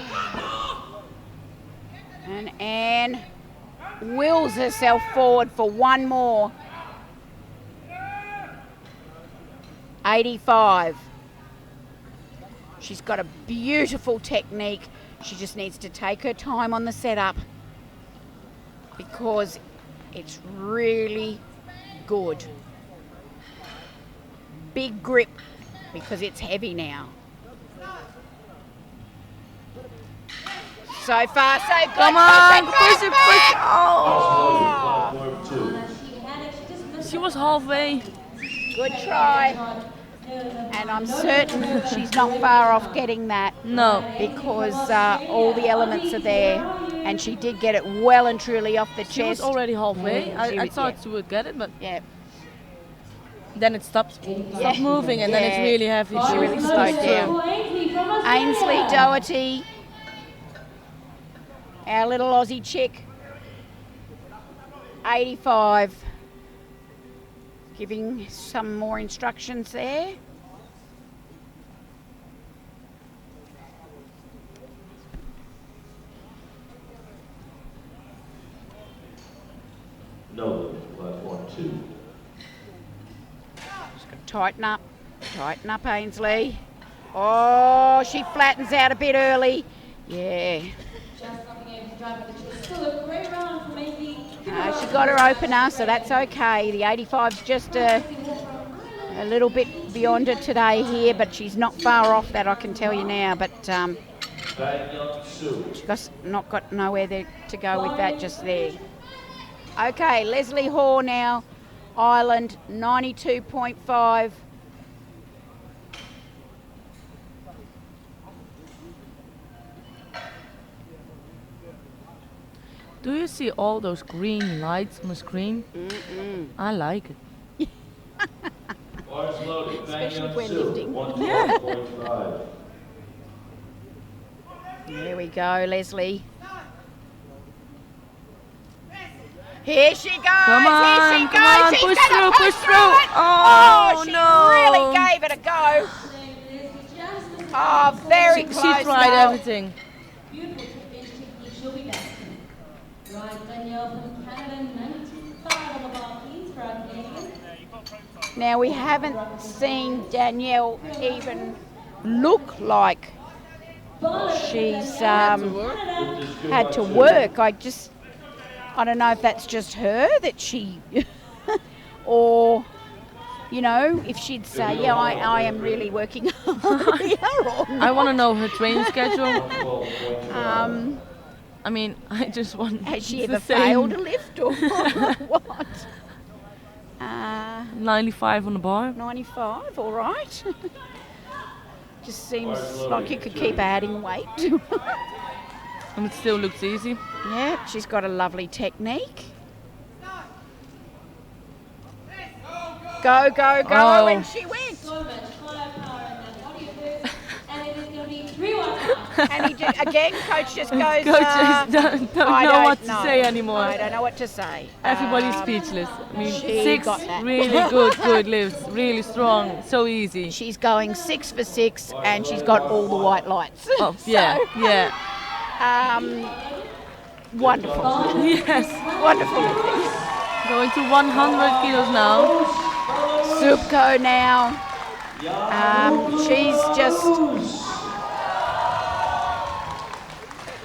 And Anne wills herself forward for one more. 85. She's got a beautiful technique. She just needs to take her time on the setup because it's really good. Big grip because it's heavy now. So far, so good. Come on, push it, push it. Oh, Platform 2. She had it, she just missed She was halfway. good try. And I'm certain she's not far off getting that No. because all the elements are there. And she did get it well and truly off the She was chest. already halfway. She I was- thought yeah. she would get it, but Yeah, then it stopped moving, and then it's Yeah. really heavy. She really slowed down. Ainsley from Australia. Ainsley Doherty. Our little Aussie chick. 85. Giving some more instructions there. No, platform 2. Just got to tighten up. Tighten up, Ainsley. Oh, she flattens out a bit early. Yeah. Just not being able to drive with the chick. Still a great round from Ainsley. She got her opener, so that's okay. The 85's just a little bit beyond her today here, but she's not far off that, I can tell you now. But she's not got nowhere there to go with that just there. Okay, Leslie Hoare now, Ireland, 92.5. Do you see all those green lights on the screen? I like it. Especially when lifting. Yeah. There we go, Leslie. Here she goes. Come on, Here she come goes. on, She's push gonna through, push through. it. Oh, she no. really gave it a go. Oh, very She close. tried now. everything. Beautiful bench technique. She'll be back. Right, Danielle from Canada, 95 on the bar, please, for our Canadian. Now, we haven't seen Danielle even look like she's had to work. I don't know if that's just her that she, or, you know, if she'd say, yeah, I am really working hard here. I want to know her training schedule. I mean, I just want. Has she the ever same. failed a lift or what? 95 on the bar. 95, all right. Just seems like you could keep adding weight. And it still looks easy. Yeah, she's got a lovely technique. Go, go, go, Oh. and she went. So much firepower in that body of hers. And it is going to be 3-1. And again, coach just goes, Coaches don't know what to say anymore. I don't know what to say. Everybody's speechless. I mean, she 6 got that. really good lifts, really strong, so easy. She's going 6 for 6, and she's got all the white lights. Oh, yeah, yeah. Wonderful. Yes. Wonderful. Going to 100 kilos now. Subko now.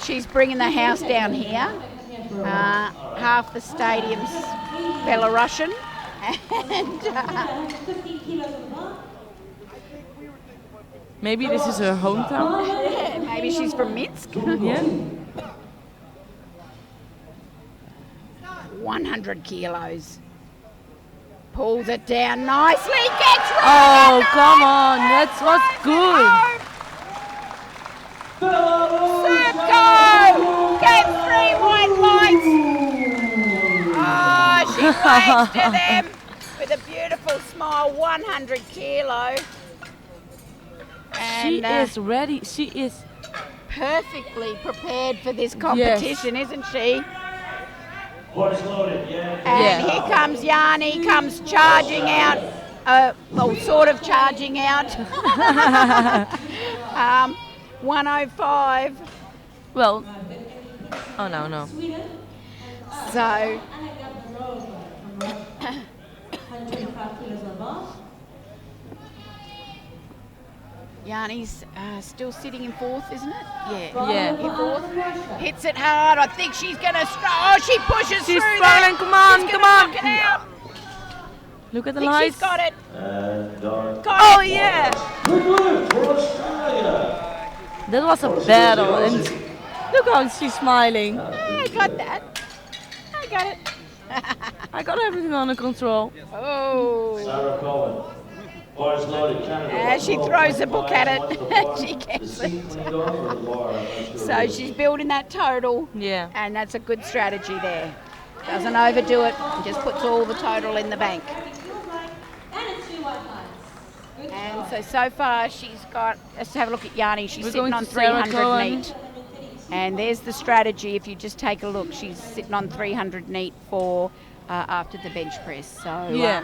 She's bringing the house down here. Half the stadium's Belarusian. And maybe this is her hometown. yeah, maybe she's from Minsk. Yeah. 100 kilos. Pulls it down nicely. Gets right. Oh, come on. That's what's good. Subko gets 3 white lights. Oh, she waves to them with a beautiful smile. 100 kilo. She And is ready. She is. perfectly prepared for this competition, isn't she? Horse loaded, yeah. And here comes Yanni, comes charging out, well, sort of charging out. 105. Well. Oh, no. So, 125 kilos on the bar. Yanni's still sitting in 4th, isn't it? Yeah. Yeah. In 4th. Hits it hard. I think she's going to she pushes She's through struggling. there. Come on, She's come gonna on. knock it out. Look at the I think lights. she's got it. And done. Oh, yeah. Good lift for Australia. That was a battle. And look how she's smiling. I got that. I got it. I got everything under control. Oh. Sarah Coleman. Horse loaded, Canada. As she throws the book at it, she gets it. So she's building that total, Yeah. and that's a good strategy there. Doesn't overdo it, just puts all the total in the bank. And it's 2 white lights. Good And so far she's got, let's have a look at Yanni, she's We're sitting going on to Sarah 300 Cohen. neat. And there's the strategy. If you just take a look, she's sitting on 300 neat for after the bench press. So Yeah.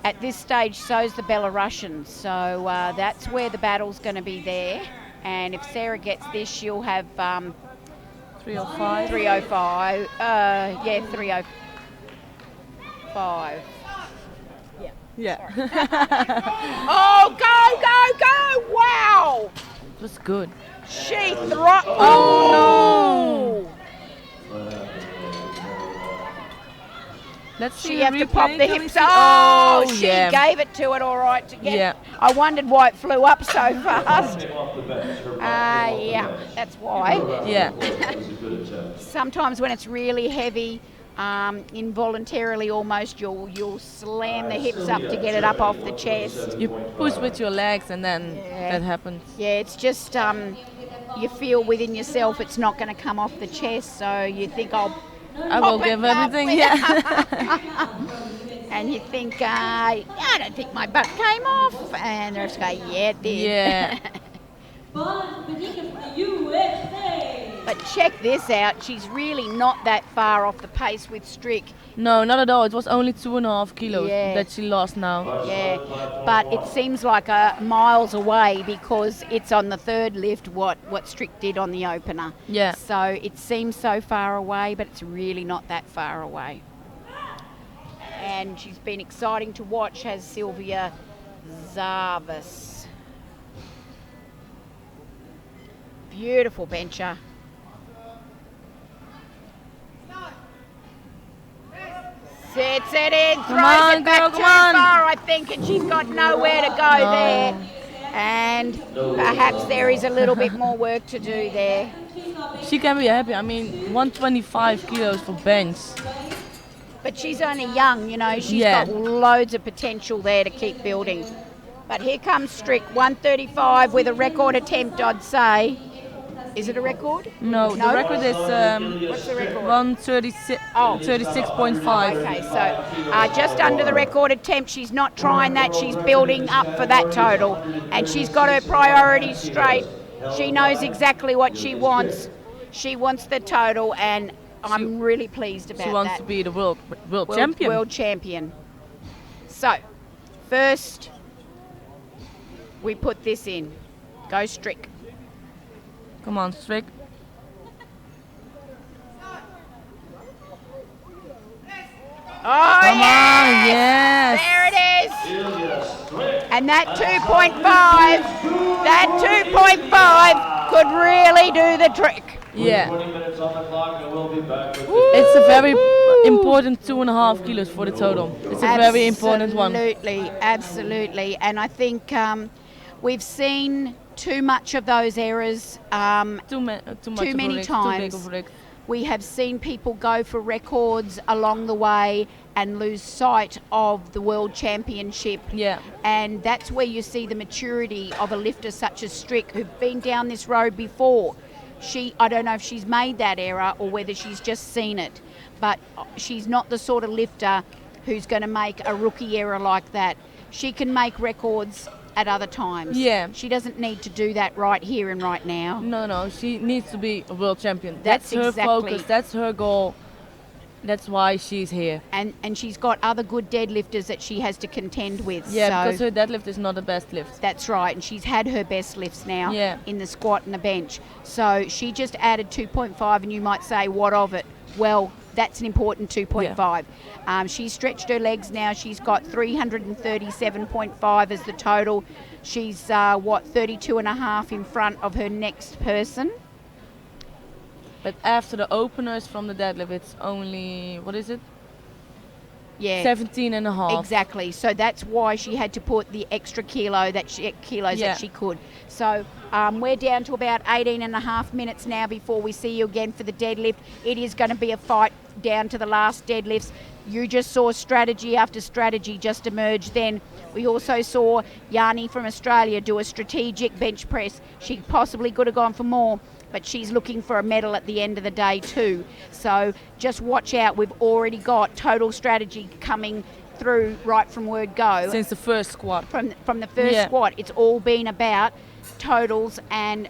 At this stage, so's the Belarusian. So that's where the battle's going to be there. And if Sarah gets this, she'll have 305. 305. 305. Yeah. Oh, go! Wow! It was good. She Oh, no! Let's see. She the have to replay. pop the Can we hips. see- Oh, she yeah. gave it to it all right. Yeah. I wondered why it flew up so fast. Came off the bench. Her block came off the Yeah, bench. that's why. Yeah. It was a good attempt. Sometimes when it's really heavy, involuntarily almost, you'll slam the hips up to get it up off the chest. You push with your legs and then that happens. Yeah, it's just you feel within yourself it's not going to come off the chest, so you think I will pop it give up everything. with- Yeah. and you think, I don't think my butt came off, and they're just going, yeah, it did. Yeah. Bonus Benitez for the USA. But check this out, she's really not that far off the pace with Strick. No, not at all. It was only 2.5 kilos Yeah. that she lost now. Yeah, but it seems like miles away because it's on the third lift what Strick did on the opener. Yeah. So it seems so far away, but it's really not that far away. And she's been exciting to watch, has Sylvia Zarvis. Beautiful bencher. Sets it in, throws on, it back girl, too come on. far, I think, and she's got nowhere to go there. And perhaps there is a little bit more work to do there. She can be happy. I mean, 125 kilos for bench. But she's only young, you know, she's Yeah. got loads of potential there to keep building. But here comes Strick, 135 with a record attempt, I'd say. Is it a record? No, the record is What's the record? 136, Oh. 36.5. Okay, so just under the record attempt. She's not trying that. She's building up for that total. And she's got her priorities straight. She knows exactly what she wants. She wants the total, and I'm really pleased about that. She wants to be the world champion. World champion. So, first, we put this in. Go Strick. Come on, Strick. Oh, Come yes! on, yes. There it is. Celia Strick. And that 2.5 could really do the trick. Yeah. 20 minutes on the clock, and we'll be back with It's a very important 2.5 kilos for the total. It's a very important one. Absolutely, absolutely. And I think we've seen too much of those errors. Too much Too of a many risk, times. Too big of a risk. We have seen people go for records along the way and lose sight of the World Championship. Yeah. And that's where you see the maturity of a lifter such as Strick, who've been down this road before. I don't know if she's made that error or whether she's just seen it, but she's not the sort of lifter who's going to make a rookie error like that. She can make records at other times. Yeah. She doesn't need to do that right here and right now. No, she needs to be a world champion. That's That's her exactly- focus. That's her goal. That's why she's here. And she's got other good deadlifters that she has to contend with. Yeah, so because her deadlift is not the best lift. that's right, and she's had her best lifts now Yeah. in the squat and the bench. So she just added 2.5, and you might say, what of it? Well, that's an important 2.5. She's stretched her legs now. She's got 337.5 as the total. She's, 32 and a half in front of her next person. But after the openers from the deadlift, it's only, what is it? Yeah. 17 and a half. Exactly. So that's why she had to put the extra kilos that she could. So we're down to about 18 and a half minutes now before we see you again for the deadlift. It is going to be a fight down to the last deadlifts. You just saw strategy after strategy just emerge then. We also saw Yanni from Australia do a strategic bench press. She possibly could have gone for more, but she's looking for a medal at the end of the day too. So just watch out. We've already got total strategy coming through right from word go. Since the first squat. From the first Yeah. squat, it's all been about totals and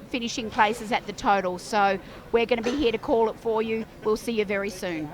finishing places at the totals. So we're going to be here to call it for you. We'll see you very soon.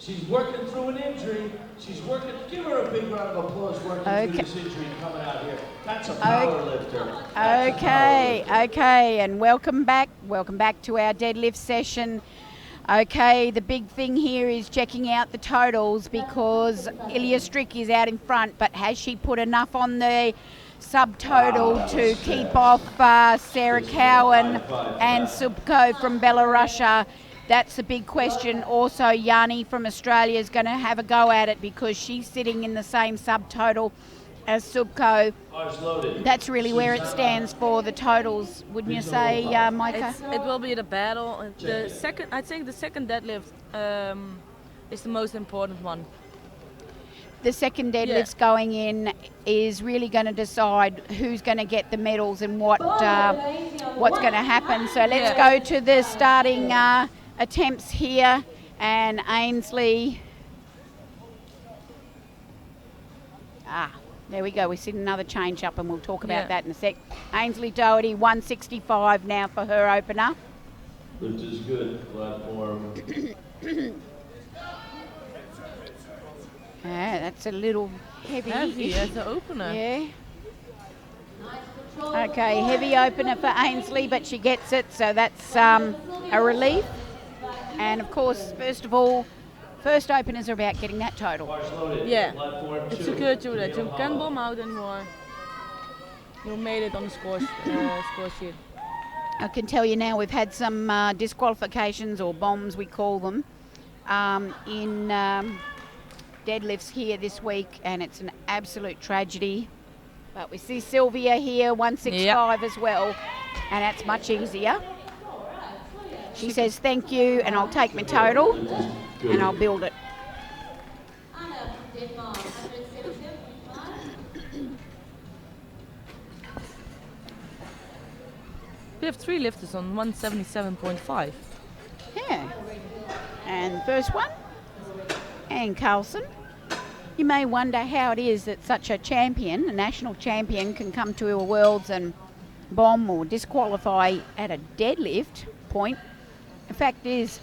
She's working through an injury. She's working. Give her a big round of applause working through this injury coming out here. That's a power lifter. Okay, and welcome back to our deadlift session. Okay, the big thing here is checking out the totals because Ilya Strick is out in front, but has she put enough on the subtotal to keep off Sarah Cowan and Subko from Belarus? That's the big question. Also, Yanni from Australia is going to have a go at it because she's sitting in the same subtotal as Subko. That's really where it stands for the totals, wouldn't you say, Micah? It will be the battle. I think the second deadlift is the most important one. The second deadlift's going in is really going to decide who's going to get the medals and what's going to happen. So let's go to the starting attempts here, and Ainsley. There we go. We've seen another change up, and we'll talk about that in a sec. Ainsley Doherty, 165 now for her opener. Which is good platform. That's a little heavy as an opener. Yeah. Okay, heavy opener for Ainsley, but she gets it, so that's a relief. And of course, first of all, first openers are about getting that total. Yeah, it's secure to that. You can't bomb out anymore. You made it on the score sheet. I can tell you now we've had some disqualifications, or bombs we call them, in deadlifts here this week, and it's an absolute tragedy. But we see Sylvia here, 165 as well, and that's much easier. She says thank you, and I'll take my total, and I'll build it. We have 3 lifters on 177.5. Yeah. And first one, Anne Carlson. You may wonder how it is that such a champion, a national champion, can come to a Worlds and bomb or disqualify at a deadlift point. The fact is,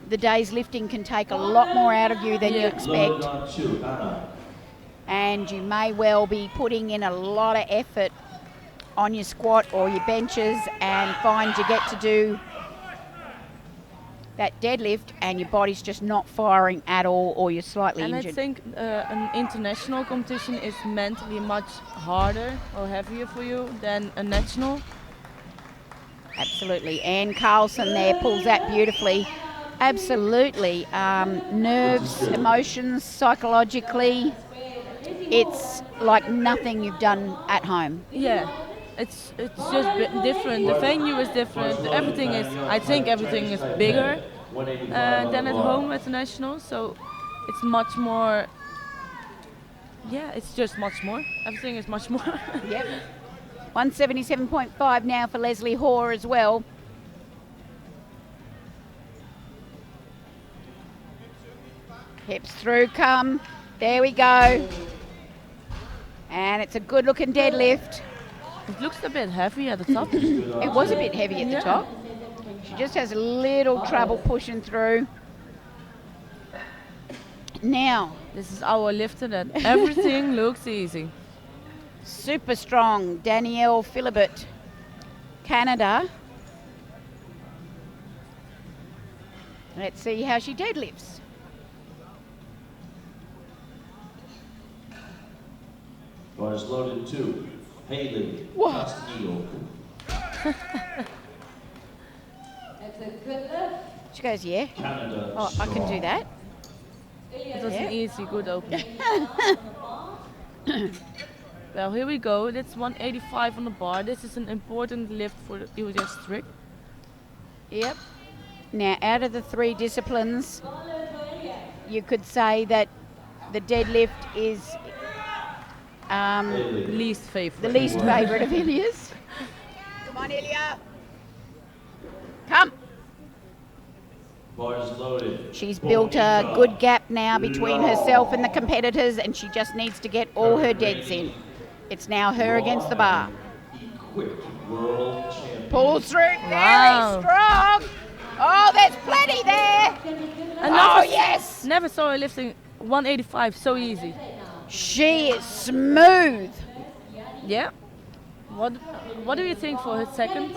the day's lifting can take a lot more out of you than you expect. And you may well be putting in a lot of effort on your squat or your benches and find you get to do that deadlift and your body's just not firing at all, or you're slightly injured. And I think an international competition is mentally much harder or heavier for you than a national. Absolutely. Anne Carlson there pulls that beautifully. Absolutely. Nerves, emotions, psychologically, it's like nothing you've done at home. Yeah, it's just different. The venue is different. I think everything is bigger than at home at the national. So it's much more. Yeah, it's just much more. Everything is much more. Yep. 177.5 now for Leslie Hoare as well. Hips through, come. There we go. And it's a good looking deadlift. It looks a bit heavy at the top. It was a bit heavy at the top. She just has a little trouble pushing through. Now. This is our lifter that everything looks easy. Super strong, Danielle Philibert, Canada. Let's see how she deadlifts. Bars loaded 2. Haley Castillo. That's a good lift. She goes, yeah. Canada. Oh, I can do that. It was an easy, good opening. Well, here we go. That's 185 on the bar. This is an important lift for Ilya Strick. Yep. Now, out of the 3 disciplines, you could say that the deadlift is least favorite. the least favourite of Ilya's. Come on, Ilya. Come. Bars loaded. She's built a good gap now between herself and the competitors, and she just needs to get all her deads in. It's now her against the bar. Equipped world champion. Pulls through, Wow. very strong. Oh, there's plenty there. And Oh, yes. Never saw her lifting 185 so easy. She is smooth. Yeah. What do you think for her second?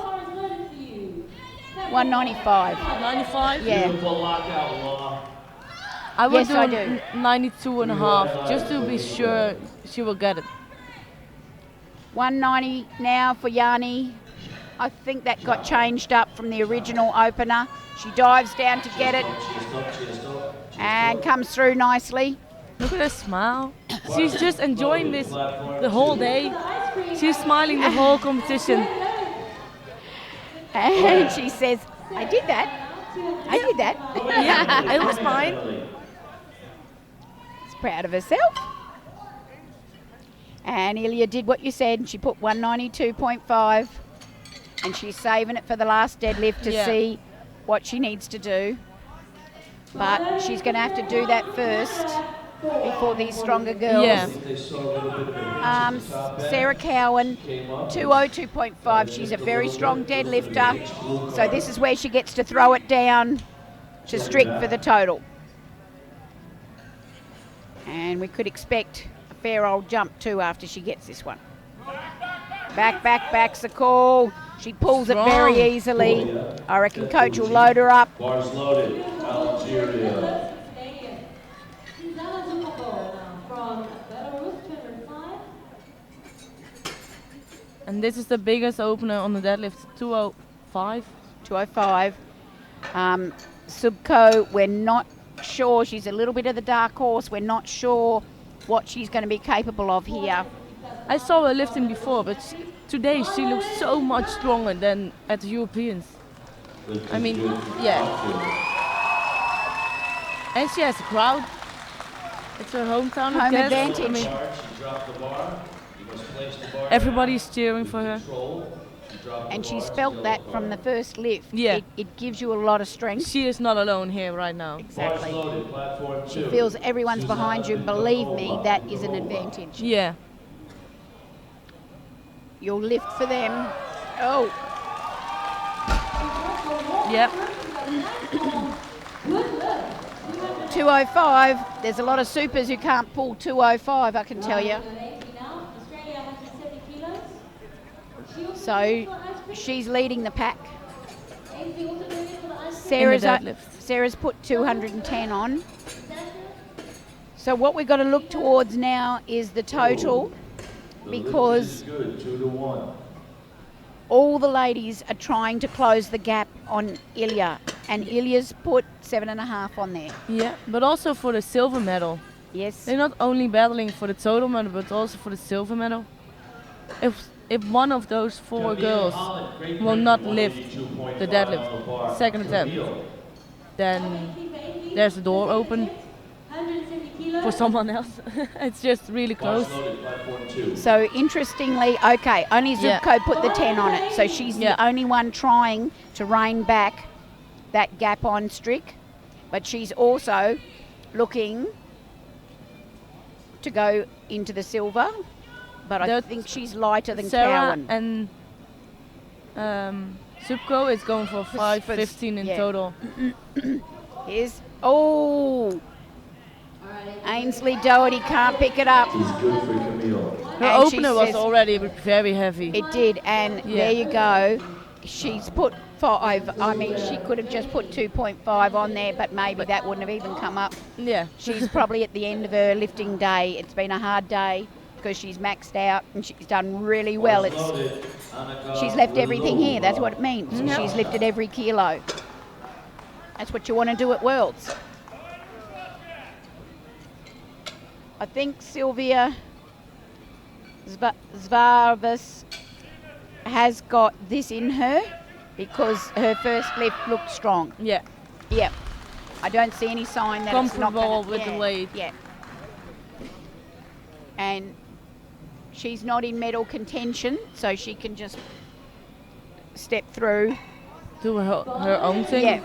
195. 95? Yeah. Beautiful lockout, Law. I would Yes, I do. 92 and a half just to be sure she will get it. 190 now for Yanni. I think that got changed up from the original opener. She dives down to get it and comes through nicely. Look at her smile. She's just enjoying this the whole day. She's smiling the whole competition. And she says, I did that. I did that. Yeah, it was mine. She's proud of herself. And Ilya did what you said. She put 192.5. And she's saving it for the last deadlift to see what she needs to do. But she's going to have to do that first before these stronger girls. Yeah. Sarah Cowan, 202.5. She's a very strong deadlifter. So this is where she gets to throw it down to strict for the total. And we could expect a fair old jump too after she gets this one. Back's the call. She pulls it very easily. I reckon coach will load her up. Bars loaded, Algeria. And this is the biggest opener on the deadlift, 205. 205. Subco, we're not sure. She's a little bit of the dark horse. We're not sure what she's going to be capable of here. I saw her lifting before, but today she looks so much stronger than at the Europeans. I mean, yeah. And she has a crowd. It's her hometown, I Home guess. advantage. I mean, everybody's cheering for her. And she's felt that from the first lift. Yeah. It gives you a lot of strength. She is not alone here right now. Exactly. She feels everyone's behind you. Believe me, that is an advantage. Yeah. You'll lift for them. Oh. Yep. 205. There's a lot of supers who can't pull 205, I can tell you. So she's leading the pack. Sarah's put 210 on. So what we've got to look towards now is the total, because all the ladies are trying to close the gap on Ilya, and Ilya's put 7.5 on there. Yeah, but also for the silver medal. Yes. They're not only battling for the total medal, but also for the silver medal. If one of those 4 girls will not lift the deadlift second attempt, then there's a door open for someone else. It's just really close. So interestingly, okay, only Zubko put the 10 on it, so she's the only one trying to rein back that gap on Strick, but she's also looking to go into the silver, but I think she's lighter than Sarah Cowan. and Zubko is going for 5:15 in total. Here's, oh, Ainsley Doherty can't pick it up. He's good for Camille. Her opener was already very heavy. It did, and there you go. She's put 5. I mean, she could have just put 2.5 on there, but maybe that wouldn't have even come up. Yeah. She's probably at the end of her lifting day. It's been a hard day because she's maxed out and she's done really well. She's left everything here. That's what it means. She's lifted every kilo. That's what you want to do at Worlds. I think Sylvia Zvarvas has got this in her because her first lift looked strong. Yeah. Yeah. I don't see any sign that it's not comfortable gonna, with the weight. Yeah. And she's not in medal contention, so she can just step through. Do her own thing. Yeah.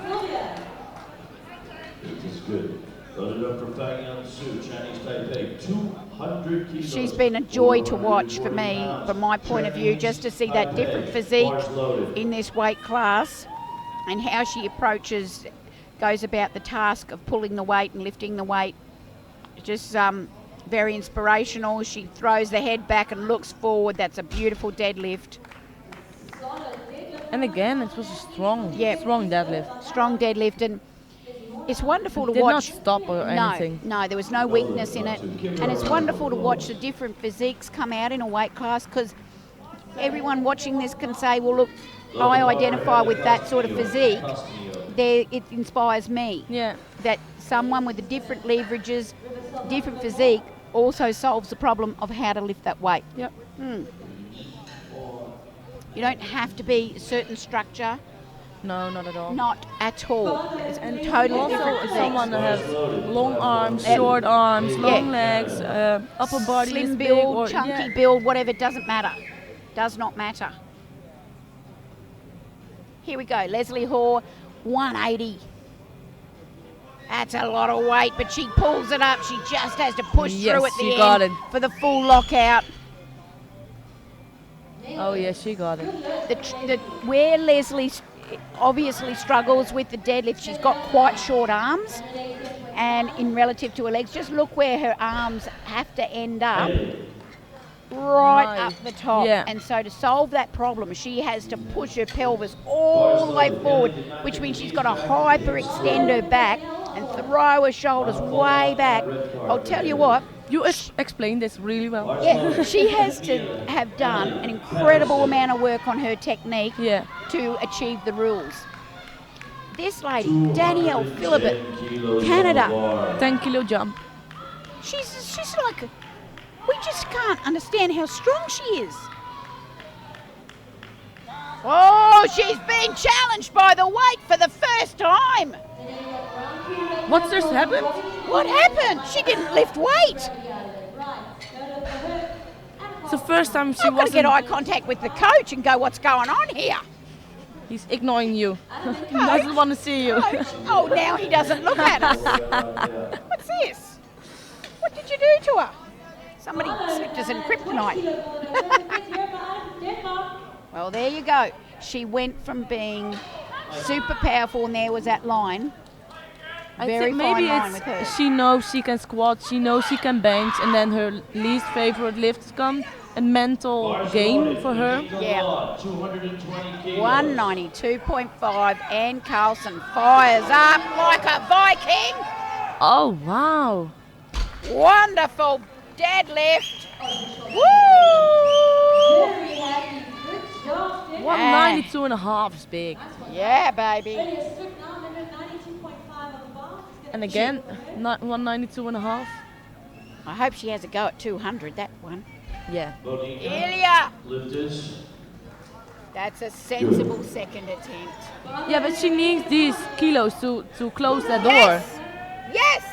This is good. Loaded up for Fagyan Su, Chinese Taipei, 200 kilos. She's been a joy to watch for me, from my point of view, just to see that different physique in this weight class. and how she goes about the task of pulling the weight and lifting the weight. Just very inspirational. She throws the head back and looks forward. That's a beautiful deadlift. And again, it was a strong deadlift. Strong deadlift, and it's wonderful to Did watch. not stop or anything. No, there was no weakness in it, and it's wonderful to watch the different physiques come out in a weight class, because everyone watching this can say, well, look, I identify with that sort of physique. It inspires me. Yeah. That someone with the different leverages, different physique, also solves the problem of how to lift that weight. Yep. You don't have to be a certain structure. No, not at all. Not at all. It's And totally also different physiques. someone that has long arms, short arms, long legs, upper body slim is build, big or chunky build, whatever, doesn't matter. Does not matter. Here we go. Leslie Hoare, 180. That's a lot of weight, but she pulls it up. She just has to push through at the she got end it. for the full lockout. Oh yeah, she got it. Where Leslie obviously struggles with the deadlift, she's got quite short arms, and in relative to her legs, just look where her arms have to end up, right up the top. Yeah. And so to solve that problem, she has to push her pelvis all the way forward, which means she's got to hyperextend her back and throw her shoulders way back. I'll tell you what, You explained this really well. yeah, she has to have done an incredible amount of work on her technique Yeah. to achieve the rules. This lady, Danielle Philibert, Canada, 10 kilo jump. she's like, we just can't understand how strong she is. Oh, she's being challenged by the weight for the first time. What's just happened? What happened? She didn't lift weight. It's the first time she I've got to wasn't. get eye contact with the coach and go, what's going on here? He's ignoring you. He doesn't want to see you. Coach? Oh, now he doesn't look at us. What's this? What did you do to her? Somebody slipped us in kryptonite. Well, there you go. She went from being super powerful, and there was that line. I Very think maybe fine line with her. she knows she can squat, she knows she can bench, and then her least favorite lifts come. A mental game for her. Yeah. 220 192.5. Ann Carlson fires up like a Viking. Oh wow! Wonderful deadlift. Woo! 192 and a half is big. Yeah, baby. And again, not 192 and a half. I hope she has a go at 200, that one. Yeah. Ilya! Lifters. That's a sensible second attempt. Yeah, but she needs these kilos to close that door. Yes! Yes!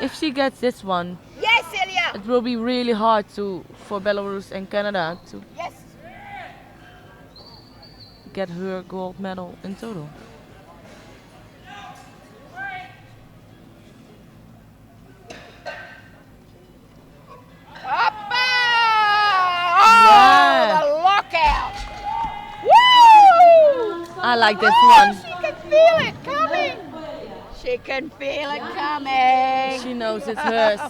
If she gets this one, Yes, Ilya! it will be really hard for Belarus and Canada to Yes! get her gold medal in total. Hoppa! Oh, Yeah. the lockout! Woo! I like this Oh, one. she can feel it coming! She can feel it coming! She knows it's hers.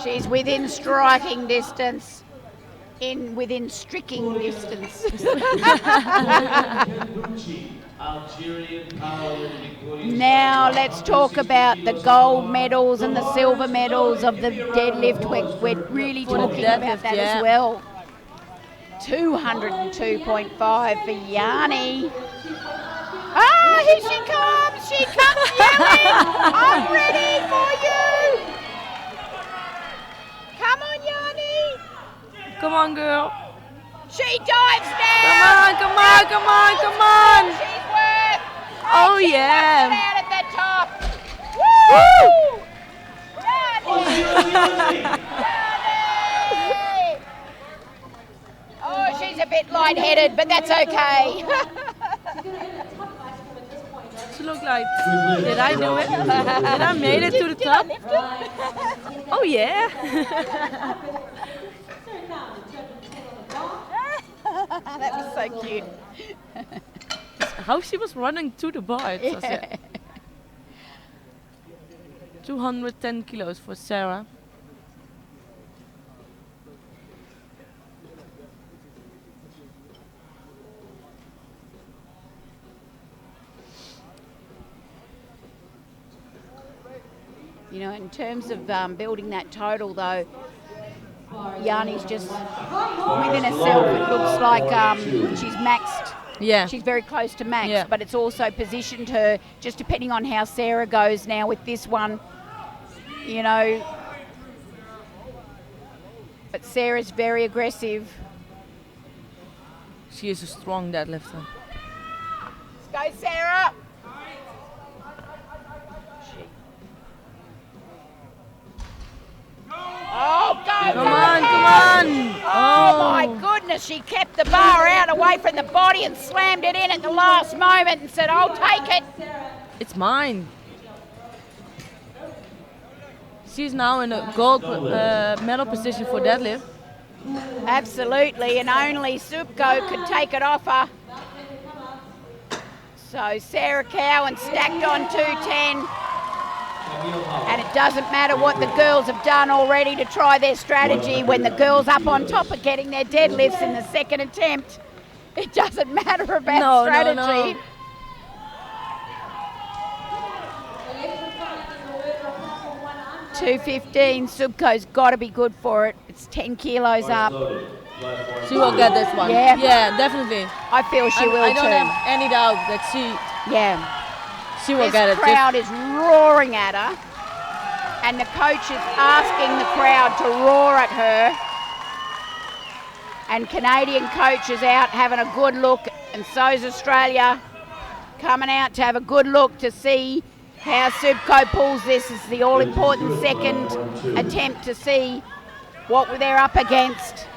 She's within striking distance. Within striking distance. Algerian powerlifting queen. Now let's talk about the gold medals and the silver medals of the deadlift. We're really For the talking about deadlift, that yeah. as well. 202.5 for Yanni. Ah, here she comes. She comes yelling. I'm ready for you. Come on, Yanni. Come on, girl. She dives down. Come on, come on, come on, come on. She's worth. Oh, She yeah. knocks it out at the top. Woo! Yanni. Oh, she's a bit lightheaded, but that's okay. She looked like, did I do it? Did I made it to the top? Oh yeah. That was so cute. how she was running to the bar. It was, 210 kilos for Sarah. You know, in terms of building that total, though, Yanni's just within herself. It looks like she's maxed. Yeah. She's very close to max, Yeah. but it's also positioned her, just depending on how Sarah goes now with this one, you know. But Sarah's very aggressive. She is a strong deadlifter. Let's go, Sarah. Oh, go, Come on. Oh, my goodness, she kept the bar out away from the body and slammed it in at the last moment and said, I'll take it. It's mine. She's now in a gold medal position for deadlift. Absolutely, and only Supko could take it off her. So Sarah Cowan stacked on 210. And it doesn't matter what the girls have done already to try their strategy. When the girls up on top are getting their deadlifts in the second attempt, it doesn't matter about strategy. No. 215, Subko's got to be good for it. It's 10 kilos up. She will get this one. Yeah, definitely. I feel she will I don't too. have any doubt that she will get it. This crowd is roaring at her, and the coach is asking the crowd to roar at her. And Canadian coach is out having a good look, and so's Australia coming out to have a good look to see how Subko pulls this. It's the all-important second attempt to see what they're up against.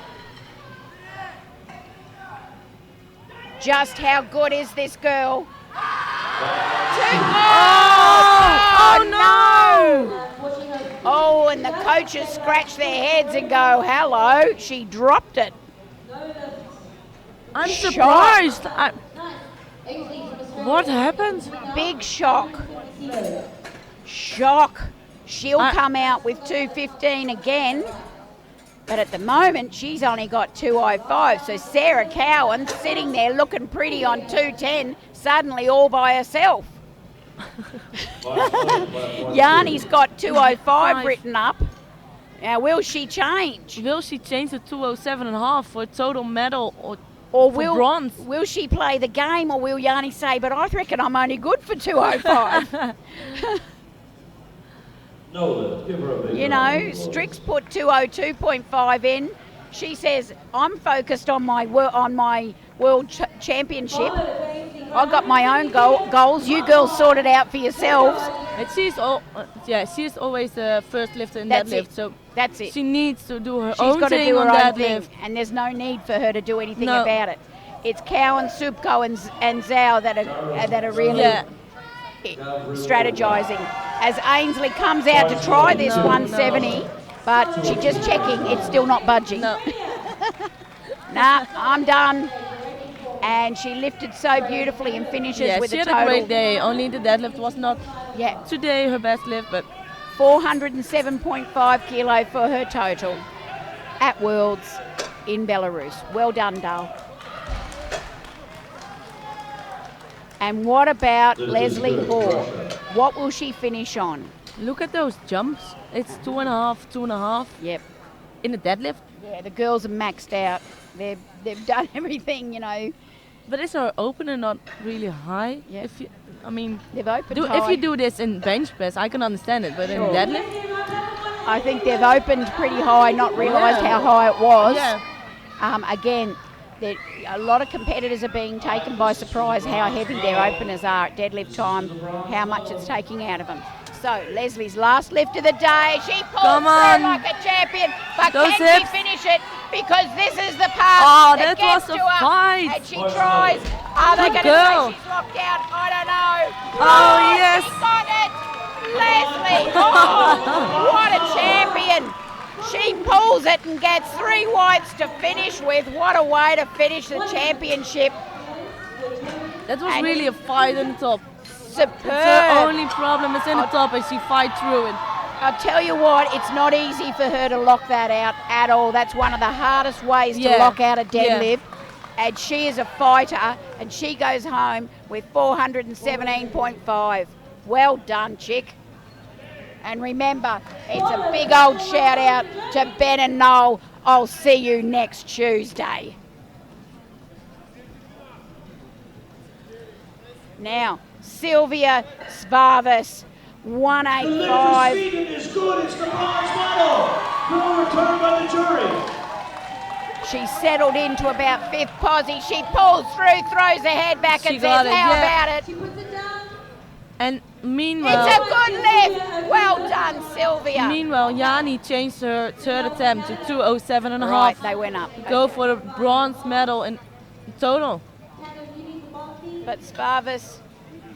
Just how good is this girl? No! Oh, and the coaches scratch their heads and go, hello, she dropped it. I'm surprised. What happened? Big shock. Shock. She'll come out with 215 again, but at the moment she's only got 205. So Sarah Cowan sitting there looking pretty on 210, suddenly all by herself. Yanni's got 205 written up. Now, will she change? Will she change to 207.5 for a total medal or will bronze? Will she play the game, or will Yanni say, but I reckon I'm only good for 205? Give her a big You know, Strix put 202.5 in. She says, I'm focused on my world championship. I've got my own goals. You girls sort it out for yourselves. And she's always the first lifter in That's deadlift. it. So That's it. she needs to do her She's own got to thing do on her own deadlift. thing, and there's no need for her to do anything No. about it. It's Cowan, Subko, and Zhao that are really strategizing. As Ainsley comes out to try this 170, but she's just checking. It's still not budging. No. Nah, I'm done. And she lifted so beautifully and finishes with she a had total. a great day. Only the deadlift was not today her best lift, but 407.5 kilo for her total at Worlds in Belarus. Well done, Dale. And what about Leslie Hoare? What will she finish on? look at those jumps. It's 2.5, 2.5. Yep. In a deadlift. Yeah, the girls are maxed out. They've done everything, you know. But is our opener not really high? Yeah. If you, I mean, They've opened if high. you do this in bench press, I can understand it. But in deadlift, I think they've opened pretty high, not realised how high it was. Yeah. Again, a lot of competitors are being taken by surprise how heavy their openers are at deadlift time, how much it's taking out of them. So Leslie's last lift of the day, she pulls through like a champion, but Those can hips. she finish it? Because this is the part that gets was to a her, fight. and she tries. Are they Good going to girl. say she's locked out? I don't know. Oh, yes. She got it. Leslie, oh, what a champion. She pulls it and gets 3 whites to finish with. What a way to finish the championship. That was And really a fight in the top. superb. Her only problem is in the top and she fight through it. I'll tell you what, it's not easy for her to lock that out at all. That's one of the hardest ways to Yeah. lock out a Yeah. deadlift. And she is a fighter, and she goes home with 417.5. Well done, chick. And remember, it's a big old shout out to Ben and Noel. I'll see you next Tuesday. Now, Sylvia Svarvis, The 185. lift is good. It's the bronze medal. No return by the jury. She settled into about fifth posse. She pulls through, throws her head back She and got says, it, how yeah. about it? She puts it down. And meanwhile, It's a good lift. Well done, Sylvia. meanwhile, Jani changed her third attempt to 207 and a Right, half. they went up. Go for the bronze medal in total. But Sparvis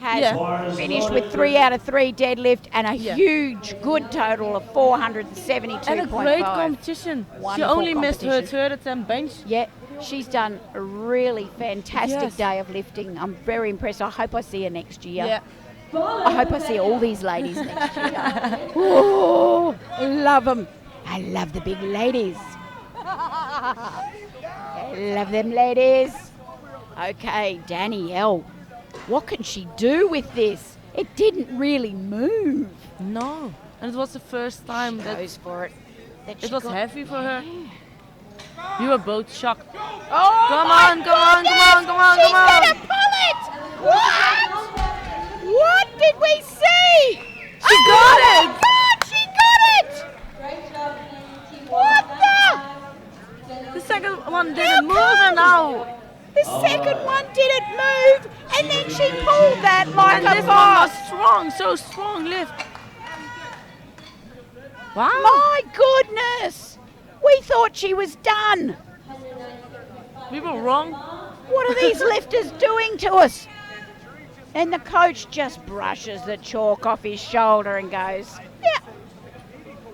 has Yeah. finished with 3 out of 3 deadlift and a Yeah. huge good total of 472.5. And a great competition. She Wonderful only missed her competition. third attempt bench. Yeah, she's done a really fantastic Yes. day of lifting. I'm very impressed. I hope I see her next year. Yeah. I hope I see all these ladies next year. Oh, love them. I love the big ladies. I love them ladies. Okay, Danielle. What can she do with this? It didn't really move. No. And it was the first time She that goes for it. That it she was got- heavy for her. We were both shocked. Oh, Come my on, come on, come on, come on, She's come on. gonna pull it! What? What did we see? She oh got my it! God, she got it! Great job, team. What The second one didn't move and now. The second one didn't move, and then she pulled that like And a this one was boss. strong, so strong lift. Wow. My goodness! We thought she was done. We were wrong. What are these lifters doing to us? And the coach just brushes the chalk off his shoulder and goes, yeah,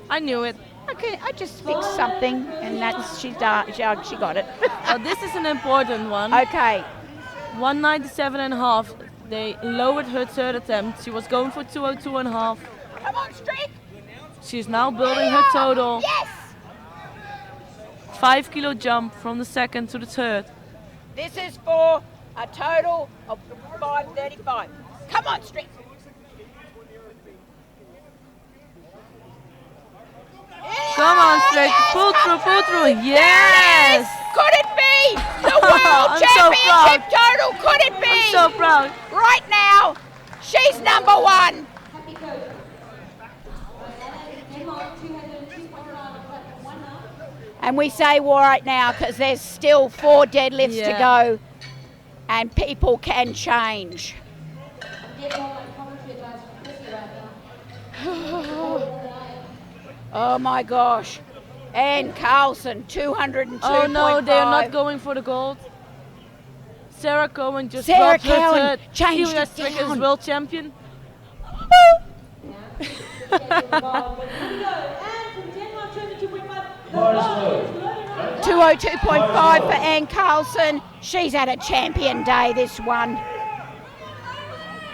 I knew it. okay, I just fixed something, and that's she got it. Oh, this is an important one. Okay, 197 and a half. They lowered her third attempt. She was going for 202 and a half. come on, Streak. She's now building her total. Yes. 5 kilo jump from the second to the third. This is for a total of 535. Come on, Streak. Come on, straight. Pull through, pull through. Yes! Could it be the world I'm so championship total? Could it be? I'm so proud. Right now, she's number 1. Happy coach. Denmark 202.5 left, 1 up. And we say right now because there's still 4 deadlifts to Yeah. go, and people can change. Get all my commentary advice from Chrissy right now. Oh my gosh. And Carlson, 202.5. Oh no, they're not going for the gold. Sarah Cohen just Sarah dropped her Cohen third. changed Julia it Strick is down. world champion. Bar is low. 202.5 for Ann Carlson. She's had a champion day, this one.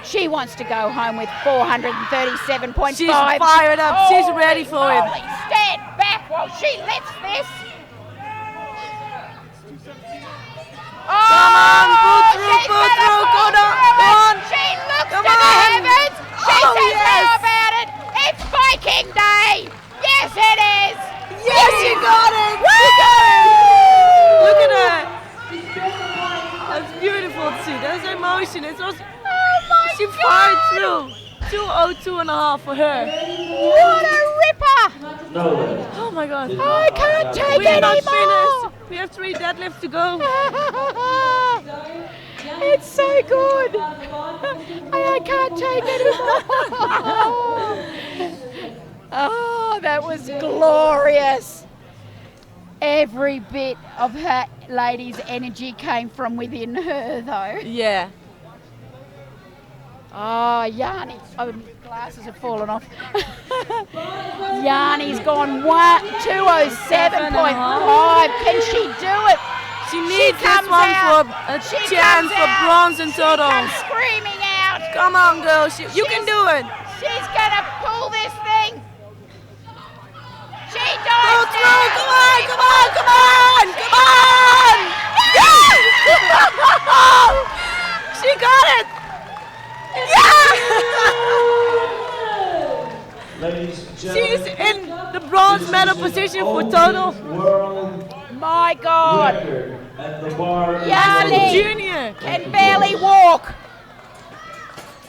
She wants to go home with 437.5. She's fired up. She's ready for it. Holy, stand back while she lifts this. Come on, pull through, she's pull gonna through, pull go down, through go it. on. She looks Come to the on. heavens. She Oh, says, yes. how about it? It's Viking Day. Yes, it is. Yes, you got it. Woo! You got it. Look at her. That's beautiful to see. There's emotion. It was. Oh my She fired through. 202 and a half for her. What a ripper. No lift. Oh my god. I can't take We are it not anymore. finished. We have 3 deadlifts to go. It's so good. I can't take it anymore. Oh, that was glorious. Every bit of her lady's energy came from within her, though. Yeah. Oh, Yanni. Oh, my glasses have fallen off. Yanni's gone 207.5. Can she do it? She needs this comes one out. for a She chance comes for out. bronze in She total. comes screaming out. Come on, girl. You can do it. She's gonna pull this thing. She Go dives through. down. Come on, come on, come on, come on. Yes! She got it. Yeah! Ladies and She's gentlemen, in the bronze medal position for total. World My God. record at the bar. Yani Junior. can barely walk.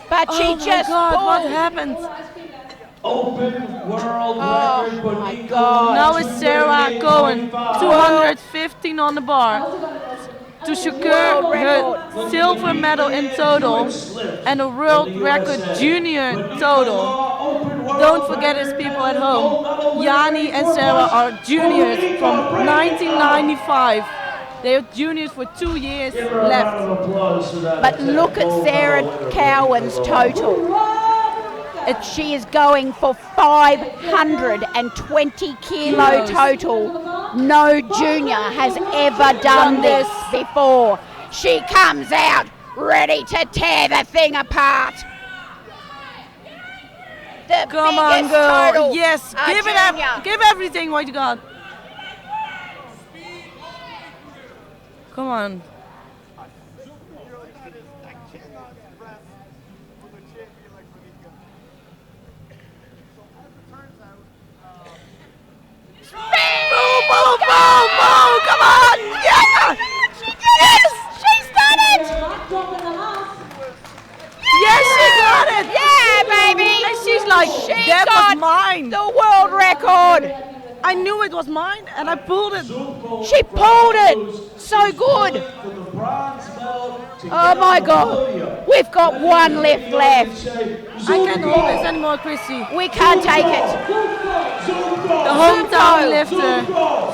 But she Oh my just God, pulled. what happened? Open world Oh record. my Bonico God. Now it's Sarah Cohen, 238.5. 215 on the bar to secure World record. her silver medal in total and a world record junior total. Don't forget this, people at home. Yani and Sarah are juniors from 1995. They are juniors for 2 years Give her a round left. of applause for that. But look at Sarah Cowan's total. She is going for 520 kilo total. No junior has ever done this before. She comes out ready to tear the thing apart. The Come on, biggest girl. total Yes, a give it junior. up. Give everything what you got. Come on. Boom, boom, boom, boom. Come on. Yeah. Yes. She's done it! Yes, she got it. Yeah, baby! And she's like, She that got was mine. the world record. I knew it was mine and I pulled it. She pulled it. So good. Oh my God. We've got one lift left. I can't hold this anymore, Chrissy. We can't take it. The hometown lifter.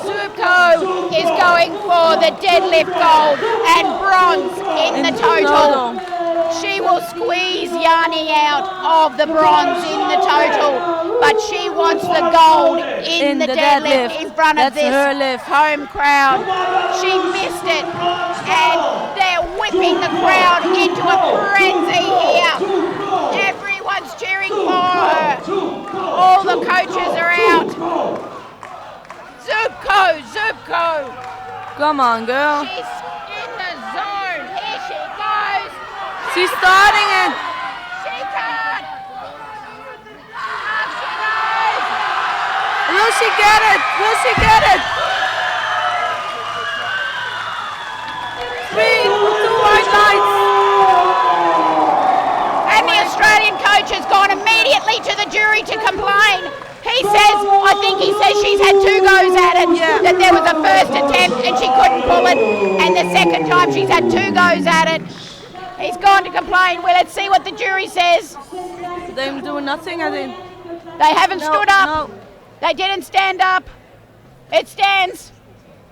Zubko is going for the deadlift gold and bronze in the total. She will squeeze Yani out of the bronze in the total, but she wants the gold in the deadlift in front of That's this her lift. home crowd. She missed it, and they're whipping the crowd into a frenzy here. Everyone's cheering for her. All the coaches are out. Zubko. Come on, girl. She's in the zone. Here she goes. She's starting it. She can't. Up she goes. Will she get it? Will she get it? 3, 2 white lights. And the Australian coach has gone immediately to the jury to complain. I think he says she's had 2 goes at it. Yeah. That there was a first attempt and she couldn't pull it, and the second time she's had 2 goes at it. He's gone to complain. Well, let's see what the jury says. They're doing nothing, I think. They haven't stood up. No. They didn't stand up. It stands.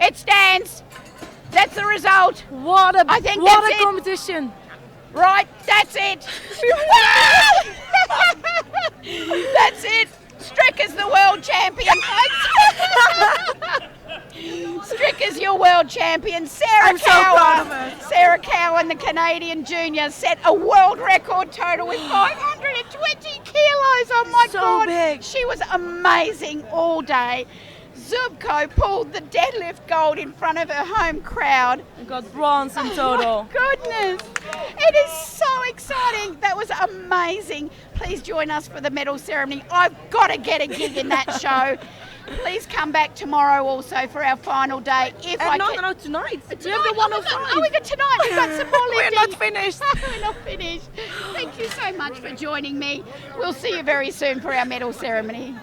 It stands. That's the result. I think what that's a it. competition. Right, that's it. That's it. Stricker's the world champion. Stricker's your world champion. I'm so proud of her. Sarah Cowan, the Canadian junior, set a world record total with 520 kilos. Oh my So God. big. She was amazing all day. Zubko pulled the deadlift gold in front of her home crowd. We got bronze in total. Oh my goodness. It is so exciting. That was amazing. Please join us for the medal ceremony. I've got to get a gig in that show. Please come back tomorrow also for our final day. If I No, can. no, tonight. We have the Oh, 105. we got tonight. We've got some more We're lifting. not finished. We're not finished. Thank you so much for joining me. We'll see you very soon for our medal ceremony.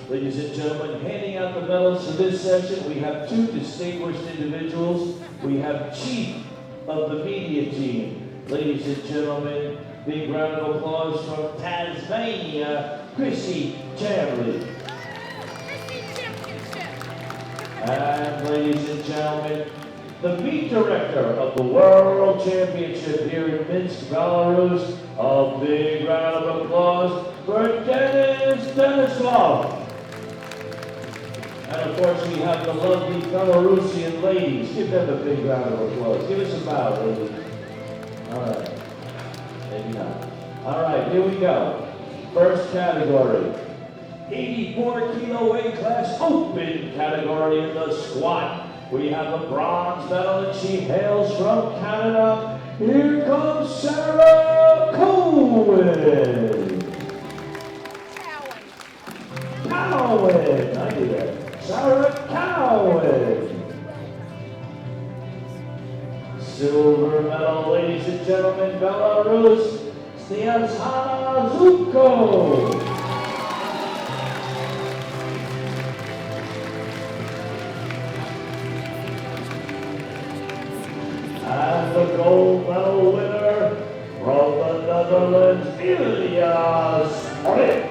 Ladies and gentlemen, handing out the medals for this session, we have two distinguished individuals. We have Chief of the Media Team. Ladies and gentlemen, big round of applause from Tasmania, Chrissy Chamley. And ladies and gentlemen, the meet director of the World Championship here in Minsk, Belarus. A big round of applause for Denisov. And of course, we have the lovely Belarusian ladies. Give them a big round of applause. Give us a bow, ladies. All right. Maybe not. All right, here we go. First category. 84 kilo weight class open category in the squat. We have a bronze medal and she hails from Canada. Here comes Sarah Cowan. Cowan. I knew that. Sarah Cowan. Silver medal, ladies and gentlemen, Belarus, Sniazhana Zubko. And the gold medal winner from the Netherlands, Ilias Orit.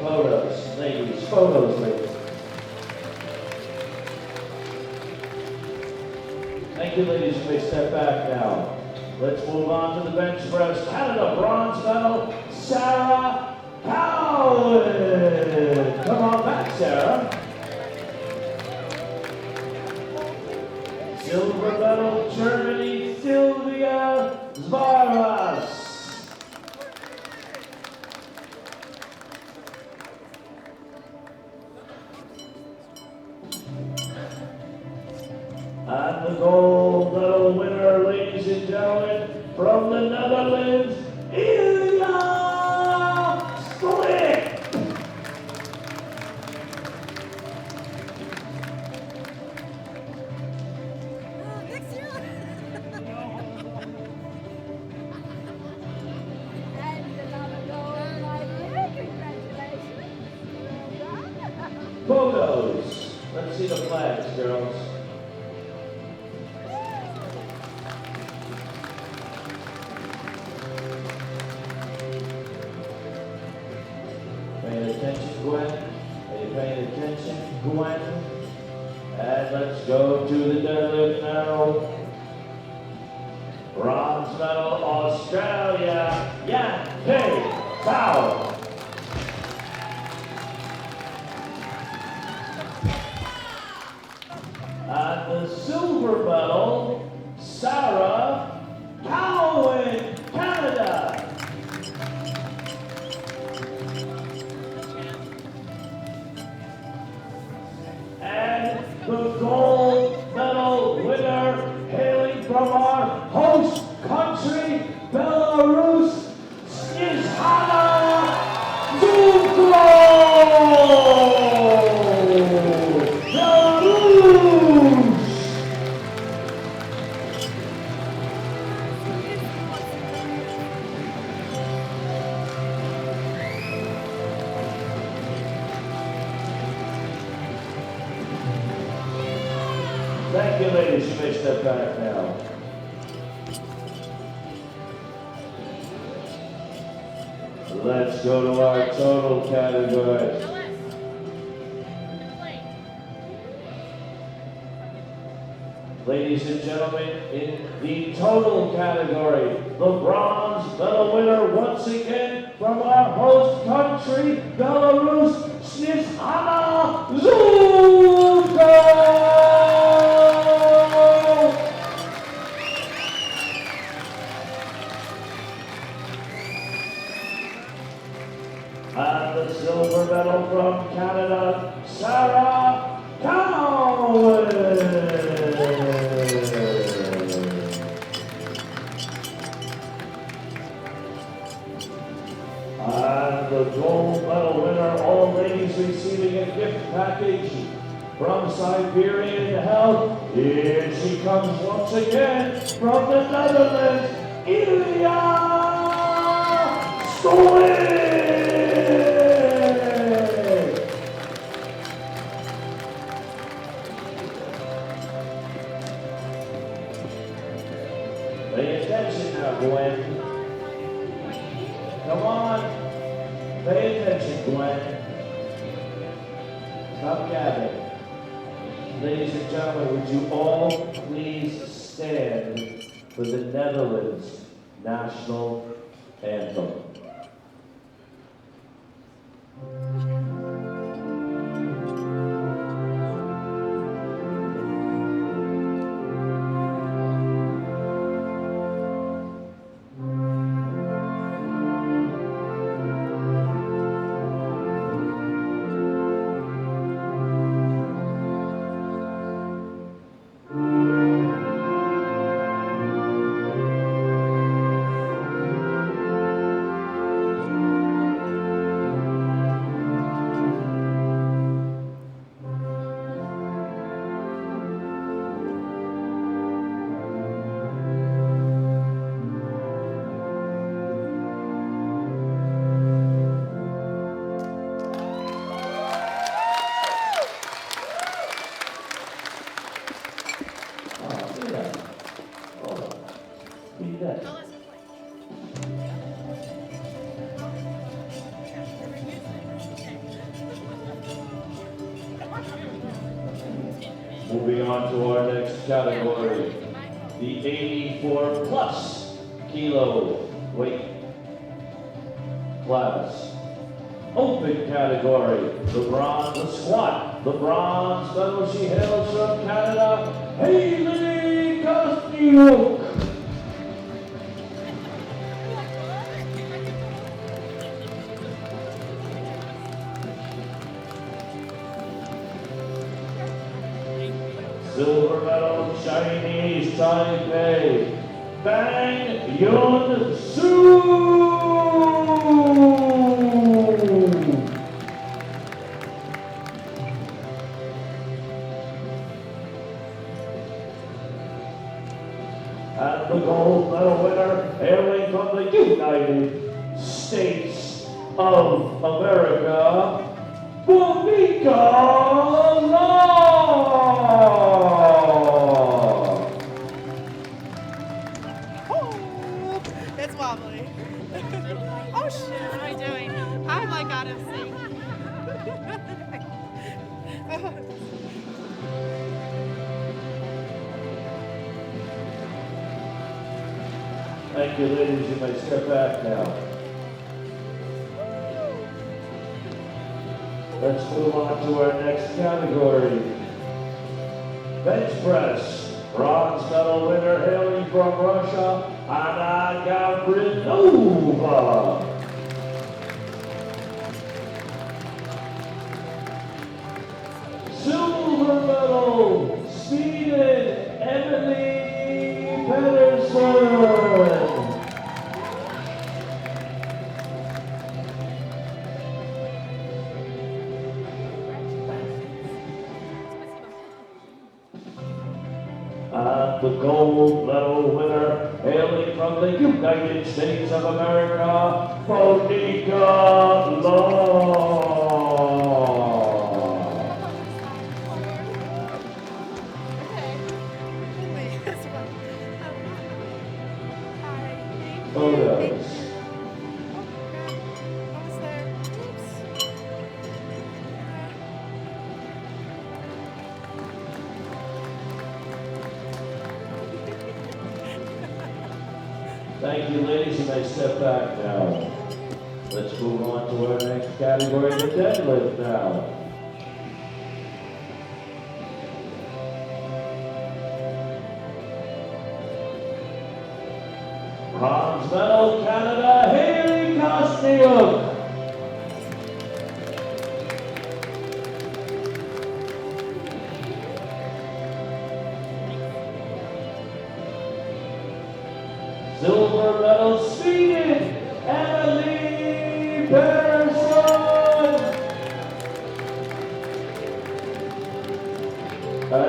Photos, ladies. Photos, ladies. Thank you, ladies. You may step back now. Let's move on to the bench press. Canada bronze medal, Sarah Cowan. Come on back, Sarah. Silver medal, Germany, Sylvia Zvaras. And the gold medal winner, ladies and gentlemen, from the Netherlands, Ilya Stolik. Photos. Let's see the flags, girls. Paying attention, Gwen? Are you paying attention, Gwen? And let's go to the deadlift now. Bronze medal, Australia, Yan Kay Tao. And the silver medal, Sarah Cowan, Canada. And the gold medal winner, hailing from our host country, Belarus, Sniazhana Zubko! Belarus! Thank you, ladies. You may step back now. Let's go to our total category. Ladies and gentlemen, in the total category, the bronze medal winner once again from our host country, Belarus, Sniazhana Zubko! And the silver medal from Canada, Sarah Cowan. package from Siberian Health. Here she comes once again from the Netherlands, Ilya Stolik. Pay attention now, Gwen. Come on. Pay attention, Gwen. Stop gabbing. Ladies and gentlemen, would you all please stand for the Netherlands national anthem? Moving on to our next category, the 84 plus kilo weight class. Open category, the squat. The bronze medal, she hails from Canada, Haley Castillo. Silver medal, Chinese Taipei, Bang Yun Soo. And the gold medal winner, hailing from the United States of America, Bhumika It's wobbly. Oh shit, what am I doing? I'm like out of sync. Thank you, ladies. You may step back now. Let's move on to our next category. Bench press. Bronze medal winner hailing from Russia, Anna Gavrilova. Silver medal, Sweden, Emily Pedersen. And the gold medal winner, hailing from the United States of America, Monica Law. Photos. Thank you, ladies. You may step back now. Let's move on to our next category, the deadlift now. Bronze medal, Canada, Haley Castillo. Silver medal, Sweden, Emily Pedersen.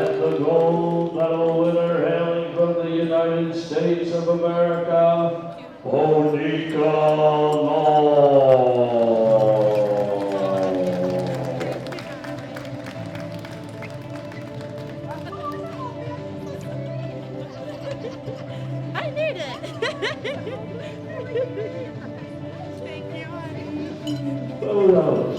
And the gold medal winner hailing from the United States of America, Monica Law. I need it. Thank you, honey. Photos.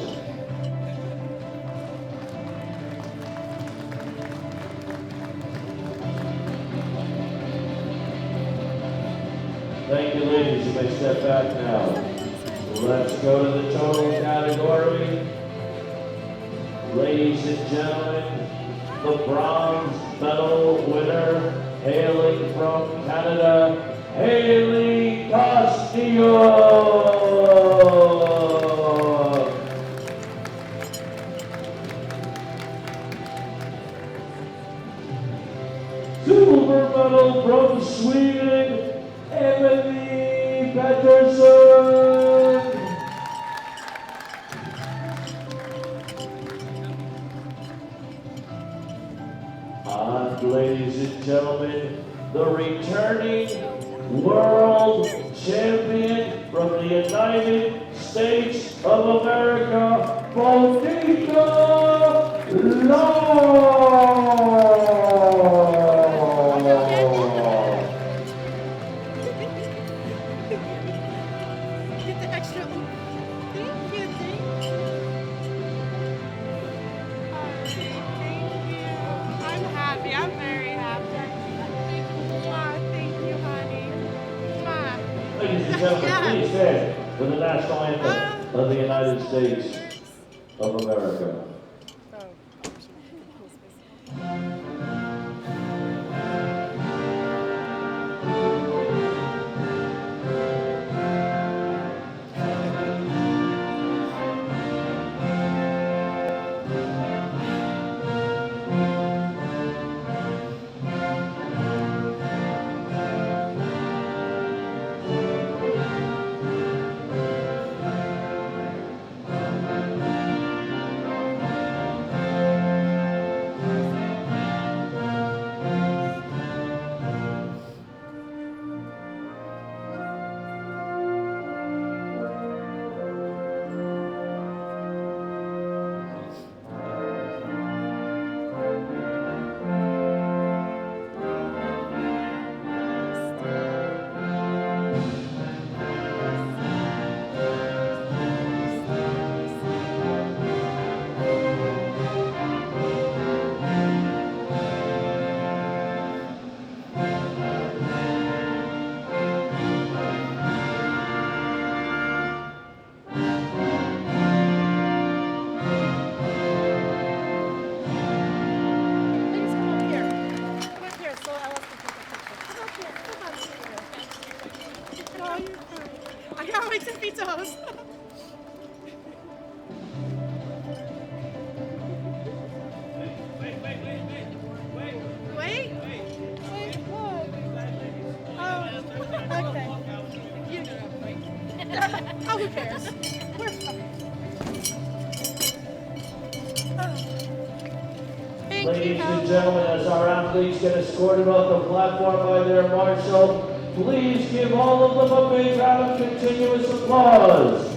Thank you, ladies. You may step back now. Let's go to the total category. Ladies and gentlemen, the bronze medal winner, hailing from Canada, Haley Castillo. Silver medal from Sweden, Emily Pettersson. And ladies and gentlemen, the returning world champion from the United States of America, Monica Get the extra. Thank you, thank you. Thank you. I'm happy. I'm very happy. Mwah, thank you, honey. Mwah. Ladies and gentlemen, please stand for the national anthem of the United States of America. Please come up here. Come up here so Ella can take a picture. Come up here. Come up here. Oh, you're fine. I can't wait to be toast. Wait? Wait, what? Oh, okay. You know. Oh, who cares? We're fine. Oh. Thank you, Ladies and Ella. gentlemen, as our athletes get escorted off the platform by their marshal, please give all of them a big round of continuous applause.